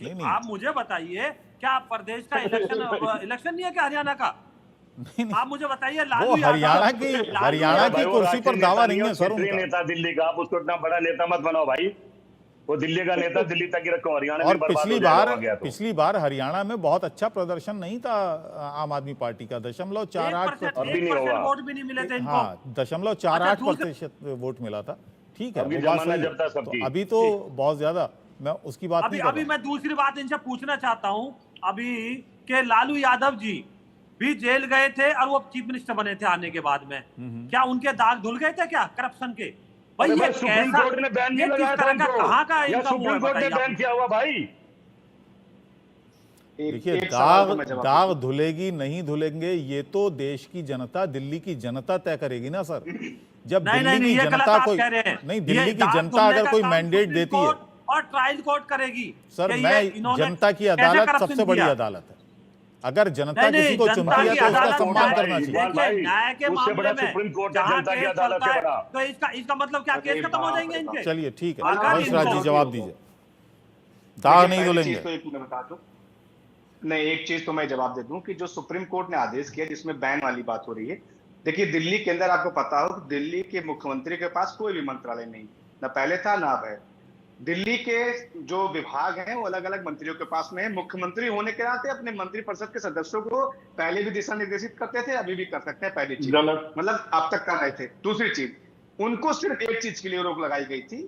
नहीं, आप मुझे बताइए, क्या प्रदेश का इलेक्शन नहीं है क्या हरियाणा का? नहीं, आप मुझे बताइए, वो लालू हरियाणा यादव- की लालू हरियाणा की वो कुर्सी पर राष्ट्रीय दावा नेता नहीं है सर क्षेत्रीय उनका। नेता दिल्ली का, आप उसको इतना बड़ा नेता मत बनाओ भाई। वो दिल्ली का नेता दिल्ली तक ही रखो, हरियाणा और में बर्बाद हो जाएगा गया तो। पिछली बार हरियाणा में बहुत अच्छा प्रदर्शन नहीं था आम आदमी पार्टी का, 0.48%। अब भी नहीं होगा। वोट भी नहीं मिले थे इनको। हाँ, 0.48% वोट मिला था। ठीक है, अभी वो बात जमाना सही है। जब था सबकी। तो अभी तो बहुत ज्यादा मैं उसकी बात नहीं कर अभी रहा। मैं दूसरी बात इनसे पूछना चाहता हूं अभी के लालू यादव जी भी जेल गए थे और वो चीफ मिनिस्टर बने थे आने के बाद में। क्या उनके दाग धुल गए थे क्या करप्शन के? भाई अरे ये भाई, सुप्रीम कैसा, कोर्ट ने बैन ये नहीं किस लगाया था तरह का, उनको। कहाँ का या इनका वो सुप्रीम है कोर्ट ने बताइए बैन आप। किया हुआ भाई। देखिए, दाग धुलेगी नहीं धुलेंगे ये तो देश की जनता, दिल्ली की जनता तय करेगी ना सर। जब नहीं, दिल्ली नहीं, की ये गलत जनता आप को कह रहे हैं। नहीं, ये दिल्ली की दांत जनता खुलने अगर का कोई काम मैंडेट सुप्रीम देती है, कोर्ट और ट्रायल कोर्ट करेगी। सर कि ये मैं इन्होंने जनता की कैसे अदालत करप्शन सबसे बड़ी किया। अदालत है। अगर जनता नहीं, किसी नहीं, को जनता चुनती है की तो उसका अदालत सम्मान है। करना चाहिए। इकबाल देखिए, भाई, न्याय के उससे बड़ा मामले में सुप्रीम कोर्ट है, जहाँ जनता की केस अदालत चलता है है, बड़ा। तो इसका मतलब क्या केस खत्म हो जाएंगे इनके? चलिए ठीक है, अगर वंशराज जी इनको- जवाब दीजिए। दाग नहीं पहली धुलेंगे। चीज तो एक मैं बता दूं, नहीं एक चीज तो मैं जवाब दे दूं कि जो सुप्रीम कोर्ट ने आदेश किया जिसमें बैन वाली बात हो रही है, देखिए दिल्ली के अंदर आपको पता हो कि दिल्ली के मुख्यमंत्री के पास कोई भी मंत्रालय नहीं, ना पहले था ना अब है। दिल्ली के जो विभाग हैं वो अलग अलग मंत्रियों के पास में है। मुख्यमंत्री होने के नाते अपने मंत्रिपरिषद के सदस्यों को पहले भी दिशा निर्देशित करते थे, अभी भी कर सकते हैं। पहली चीज, मतलब अब तक कर रहे थे। दूसरी चीज, उनको सिर्फ एक चीज के लिए रोक लगाई गई थी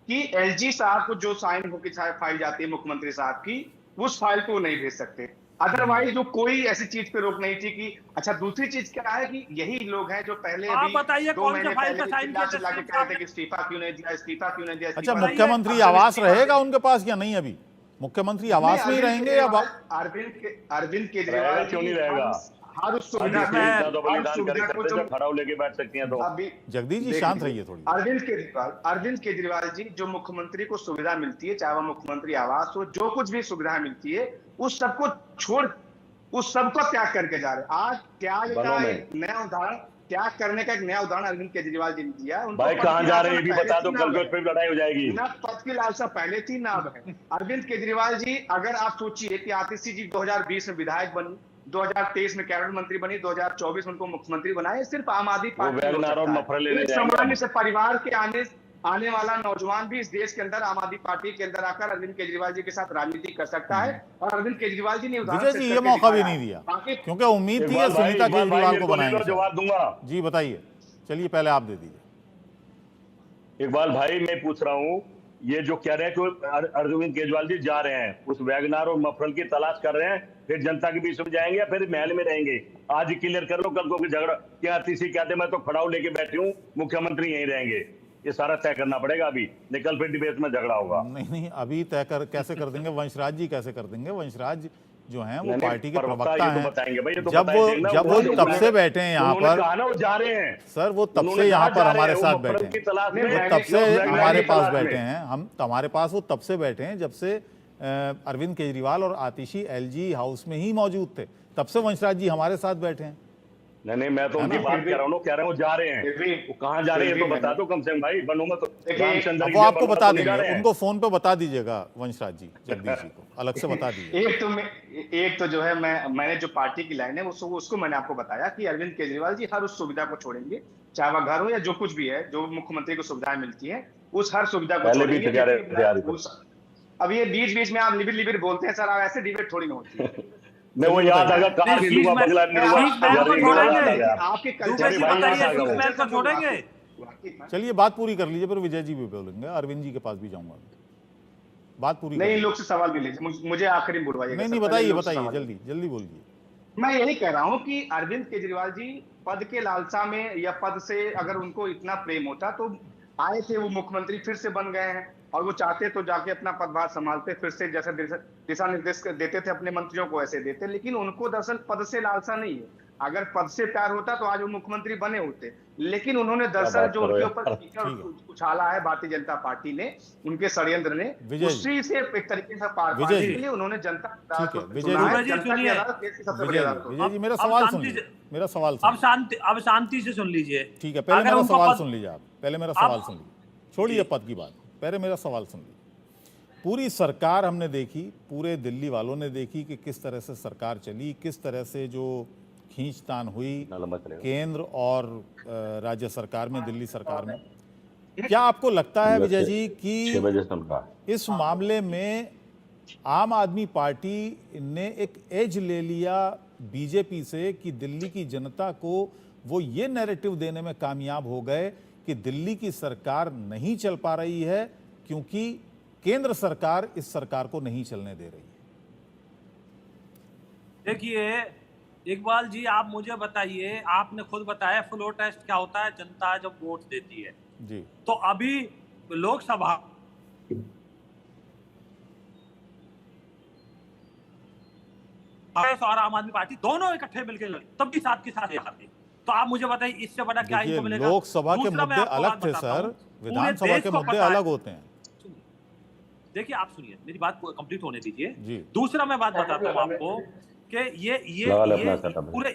कि एलजी साहब को जो साइन होकर फाइल जाती है मुख्यमंत्री साहब की, उस फाइल को नहीं भेज सकते। अदरवाइज जो कोई ऐसी चीज पे रोक नहीं थी कि अच्छा। दूसरी चीज क्या है कि यही लोग हैं जो पहले आप भी बताइए 2 कौन से महीने फाइल पहले पे साइन किए थे चिल्ला के कह रहे थे कि इस्तीफा क्यों नहीं दिया, इस्तीफा क्यों नहीं दिया। अच्छा, इस्तीफा नहीं दिया। मुख्यमंत्री अब आवास इस्तीफा रहेगा उनके पास या नहीं? अभी मुख्यमंत्री आवास में ही रहेंगे या अरविंद केजरीवाल रहेगा क्यों नहीं रहेगा? हर उस सुविधा इतना तो हर बलिदान कर सुविधा को सकते जो हैं, खड़ा हो लेके बैठ सकती हैं तो। अभी जगदीश जी देख शांत लीजिए, रहिए थोड़ी। अरविंद केजरीवाल जी जो मुख्यमंत्री को सुविधा मिलती है, चाहे वह मुख्यमंत्री आवास हो, जो कुछ भी सुविधा मिलती है, उस सबको छोड़, उस सबको त्याग करके जा रहे हैं। आज त्याग का एक नया उदाहरण, त्याग करने का एक नया उदाहरण अरविंद केजरीवाल जी ने दिया। भाई कहाँ जा रहे हैं ये भी बता दो, कल को इस पर लड़ाई हो जाएगी। ना पद की लालसा पहले थी ना अब है। अरविंद केजरीवाल जी, अगर आप सोचिए कि आतिशी जी 2020 में विधायक बनी, 2023 में कैबिनेट मंत्री बनी, 2024 में उनको मुख्यमंत्री बनाए, सिर्फ आम आदमी पार्टी हो सकता है। एक सामान्य से परिवार के आने वाला नौजवान भी इस देश के अंदर आम आदमी पार्टी के अंदर आकर अरविंद केजरीवाल जी के साथ राजनीति कर सकता है। और अरविंद केजरीवाल जी ने विजय जी ये मौका भी नहीं दिया क्योंकि उम्मीद थी कि सुनीता केजरीवाल को बनाएंगे। जवाब दूंगा जी बताइए, चलिए पहले आप दे दीजिए। इकबाल भाई मैं पूछ रहा हूँ, ये जो कह रहे हैं कि अरविंद केजरीवाल जी जा रहे हैं, उस वैगनार और मफरल की तलाश कर रहे हैं, फिर जनता के बीच में जाएंगे या फिर महल में रहेंगे? आज ही क्लियर कर लो, कल को झगड़ा क्या तीसरी कहते मैं तो खड़ा लेके बैठी हूँ, मुख्यमंत्री यहीं रहेंगे। ये सारा तय करना पड़ेगा अभी, निकल फिर डिबेट में झगड़ा होगा। नहीं अभी तय कर कैसे कर देंगे? वंशराज जी कैसे कर देंगे? वंशराज जो हैं वो पार्टी के प्रवक्ता प्रवक्ता ये हैं। तो बताएंगे भाई, ये तो जब वो तब से बैठे हैं यहाँ पर, कहा ना वो जा रहे हैं सर वो तब से यहाँ पर हमारे साथ बैठे हैं, वो तब से हमारे पास बैठे हैं, हम हमारे पास वो तब से बैठे हैं जब से अरविंद केजरीवाल और आतिशी एलजी हाउस में ही मौजूद थे, तब से वंशराज जी हमारे साथ बैठे हैं। नहीं मैं तो उनकी बात कर रहा हूँ, कह रहे हैं वो जा रहे हैं, वो कहाँ जा रहे हैं तो बता दो कम से कम भाई, बनूं मत रामचंद्र वो आपको बता देंगे, उनको फोन पे बता दीजिएगा वंशराज जी, जगदीश जी को अलग से बता दीजिए। एक तो जो है मैंने जो पार्टी की लाइन है उसको मैंने आपको बताया कि अरविंद केजरीवाल जी हर उस सुविधा को छोड़ेंगे, चाहे वह घर हो या जो कुछ भी है, जो मुख्यमंत्री को सुविधाएं मिलती है, उस हर सुविधा को छोड़ेंगे। अब ये बीच बीच में आप लिबिर लिबिर बोलते हैं सर, ऐसे डिबेट थोड़ी ना होती है। मैं वो याद आएगा कार नहीं लूंगा, बंगला नहीं लूंगा, आपके कल्चर को छोड़ेंगे। चलिए बात पूरी कर लीजिए, फिर विजय जी भी बोलेंगे, अरविंद जी के पास भी जाऊंगा। बात पूरी नहीं, लोग से सवाल भी लीजिए, मुझे आखिरी बुलवाइए। नहीं बताइए जल्दी जल्दी बोलिए। मैं यही कह रहा हूं कि अरविंद केजरीवाल जी पद के लालसा में या पद से अगर उनको इतना प्रेम होता तो आए थे, वो मुख्यमंत्री फिर से बन गए हैं और वो चाहते तो जाके अपना पदभार संभालते, फिर से जैसे दिशा निर्देश देते थे अपने मंत्रियों को ऐसे देते, लेकिन उनको दरअसल पद से लालसा नहीं है। अगर पद से प्यार होता तो आज वो मुख्यमंत्री बने होते, लेकिन उन्होंने दरअसल जो उनके ऊपर कीचड़ उछाला है भारतीय जनता पार्टी ने, उनके षड्यंत्र ने, उसी से एक तरीके से पार पाने के लिए उन्होंने जनता विजय जी मेरा सवाल सुन लीजिए, मेरा सवाल अब शांति से सुन लीजिए। ठीक है, पहले मेरा सवाल सुन लीजिए आप, पहले मेरा सवाल सुन लीजिए, छोड़िए पद की बात, पहले मेरा सवाल सुन लीजिए। पूरी सरकार हमने देखी, पूरे दिल्ली वालों ने देखी कि किस तरह से सरकार चली, किस तरह से जो खींचतान हुई केंद्र और राज्य सरकार में, दिल्ली सरकार में। क्या आपको लगता है विजय जी कि इस मामले में आम आदमी पार्टी ने एक एज ले लिया बीजेपी से कि दिल्ली की जनता को वो ये नैरेटिव देने में कामयाब हो गए कि दिल्ली की सरकार नहीं चल पा रही है क्योंकि केंद्र सरकार इस सरकार को नहीं चलने दे रही है? देखिए इकबाल जी, आप मुझे बताइए, आपने खुद बताया फ्लो टेस्ट क्या होता है, जनता जब वोट देती है जी, तो अभी लोकसभा और आम आदमी पार्टी दोनों इकट्ठे मिलकर तब भी साथ के साथ हारती, तो आप मुझे बताइए इससे बड़ा क्या इनको मिलेगा? लोकसभा के दूसरा मैं मुद्दे आपको अलग बात थे बताता सर, हूं, विधानसभा पूरे देश के को मुद्दे पता है। अलग होते हैं। देखिए आप सुनिए, मेरी बात कंप्लीट होने दीजिए। जी। दूसरा मैं बात बताता हूं आपको कि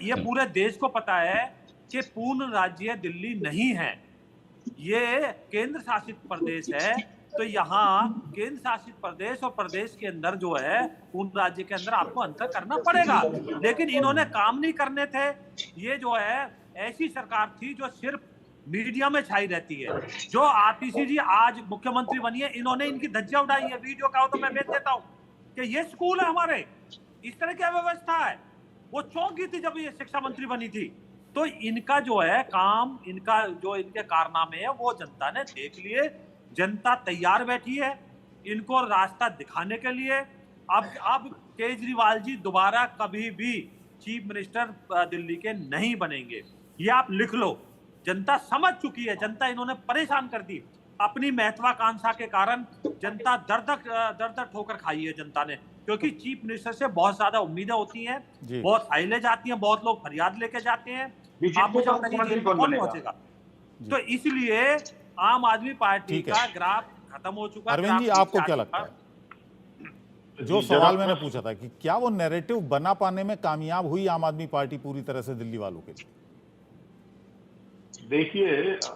ये पूरे देश को पता है कि पूर्ण राज्य दिल्ली नहीं है, ये केंद्र शासित प्रदेश है। तो यहाँ केंद्र शासित प्रदेश और प्रदेश के अंदर जो है पूर्ण राज्य के अंदर आपको अंतर करना पड़ेगा, लेकिन इन्होंने काम नहीं करने थे। ये जो है ऐसी सरकार थी जो सिर्फ मीडिया में छाई रहती है। जो आतिशी जी आज मुख्यमंत्री बनी है, इन्होंने इनकी धज्जियां उड़ाई है। वीडियो का हो तो मैं भेज देता हूं कि ये स्कूल है हमारे, इस तरह की व्यवस्था है। वो चौंक गई थी जब ये शिक्षा मंत्री बनी थी। तो इनका जो है काम, इनका जो इनके कारनामे है वो जनता ने देख लिए। जनता तैयार बैठी है इनको रास्ता दिखाने के लिए। अब केजरीवाल जी दोबारा कभी भी चीफ मिनिस्टर दिल्ली के नहीं बनेंगे, ये आप लिख लो। जनता समझ चुकी है, जनता इन्होंने परेशान कर दी। अपनी महत्वाकांक्षा के कारण जनता दर ठोकर खाई है जनता ने, क्योंकि चीफ मिनिस्टर से बहुत ज्यादा उम्मीदें होती हैं, बहुत फाइलें जाती हैं, बहुत लोग फरियाद लेके जाते हैं। आप मुझे बताइए कौन पहुंचेगा? तो इसलिए आम आदमी पार्टी का ग्राफ खत्म हो चुका है। अरविंद जी, आपको क्या लगता है, जो सवाल मैंने पूछा था कि क्या वो नैरेटिव बना पाने में कामयाब हुई आम आदमी पार्टी पूरी तरह से दिल्ली वालों के लिए? देखिए,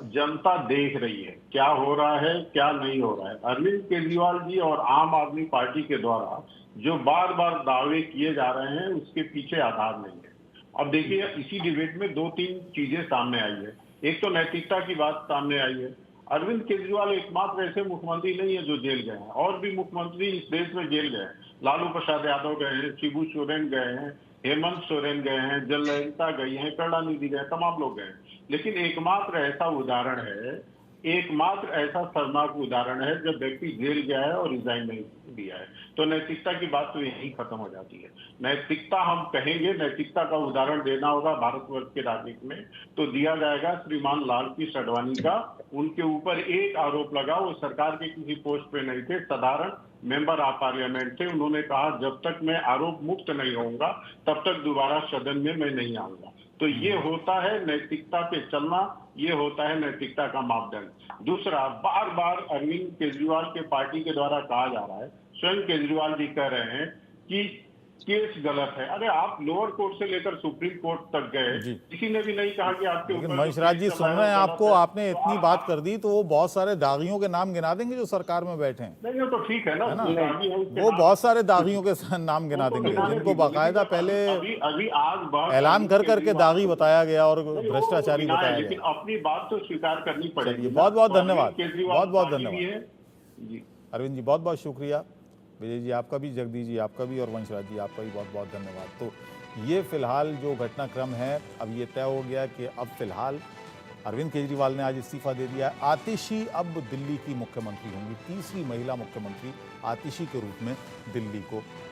जनता देख रही है क्या हो रहा है, क्या नहीं हो रहा है। अरविंद केजरीवाल जी और आम आदमी पार्टी के द्वारा जो बार बार दावे किए जा रहे हैं उसके पीछे आधार नहीं है। अब देखिए, इसी डिबेट में 2-3 चीजें सामने आई है। एक तो नैतिकता की बात सामने आई है। अरविंद केजरीवाल एकमात्र ऐसे मुख्यमंत्री नहीं है जो जेल गए हैं, और भी मुख्यमंत्री इस देश में जेल गए हैं। लालू प्रसाद यादव गए हैं, शिबू सोरेन गए हैं, हेमंत सोरेन गए हैं, जयललिता गई हैं, करुणानिधि गए, तमाम लोग गए। लेकिन एकमात्र ऐसा उदाहरण है, एकमात्र ऐसा शर्मनाक उदाहरण है जब व्यक्ति जेल गया है और रिजाइन नहीं दिया है। तो नैतिकता की बात तो यही खत्म हो जाती है। नैतिकता हम कहेंगे, नैतिकता का उदाहरण देना होगा भारतवर्ष के राजनीति में, तो दिया जाएगा श्रीमान लाल कृष्ण आडवाणी का। उनके ऊपर एक आरोप लगा, वो सरकार के किसी पोस्ट पे नहीं थे, साधारण मेंबर ऑफ पार्लियामेंट थे। उन्होंने कहा जब तक मैं आरोप मुक्त नहीं होऊंगा तब तक दोबारा सदन में मैं नहीं आऊंगा। तो ये होता है नैतिकता पे चलना, ये होता है नैतिकता का मापदंड। दूसरा, बार बार अरविंद केजरीवाल के पार्टी के द्वारा कहा जा रहा है, स्वयं केजरीवाल जी कह रहे हैं कि केस गलत है। अरे आप लोअर कोर्ट से लेकर सुप्रीम कोर्ट तक गए, किसी ने भी नहीं कहा कि आपके ऊपर। महेशराज जी सुन रहे हैं आपको, आपने इतनी बात कर दी तो वो बहुत सारे दागियों के नाम गिना देंगे जो सरकार में बैठे हैं। नहीं, तो ठीक है ना, वो बहुत सारे दागियों के नाम गिना देंगे जिनको बाकायदा पहले अभी आज ऐलान कर करके दागी बताया गया और भ्रष्टाचारी बताया गया। लेकिन अपनी बात तो स्वीकार करनी पड़ेगी। बहुत बहुत धन्यवाद, बहुत बहुत धन्यवाद जी अरविंद जी, बहुत बहुत शुक्रिया। विजय जी आपका भी, जगदीश जी आपका भी, और वंशराज जी आपका भी बहुत बहुत धन्यवाद। तो ये फिलहाल जो घटनाक्रम है, अब ये तय हो गया कि अब फिलहाल अरविंद केजरीवाल ने आज इस्तीफा दे दिया। आतिशी अब दिल्ली की मुख्यमंत्री होंगी, तीसरी महिला मुख्यमंत्री आतिशी के रूप में दिल्ली को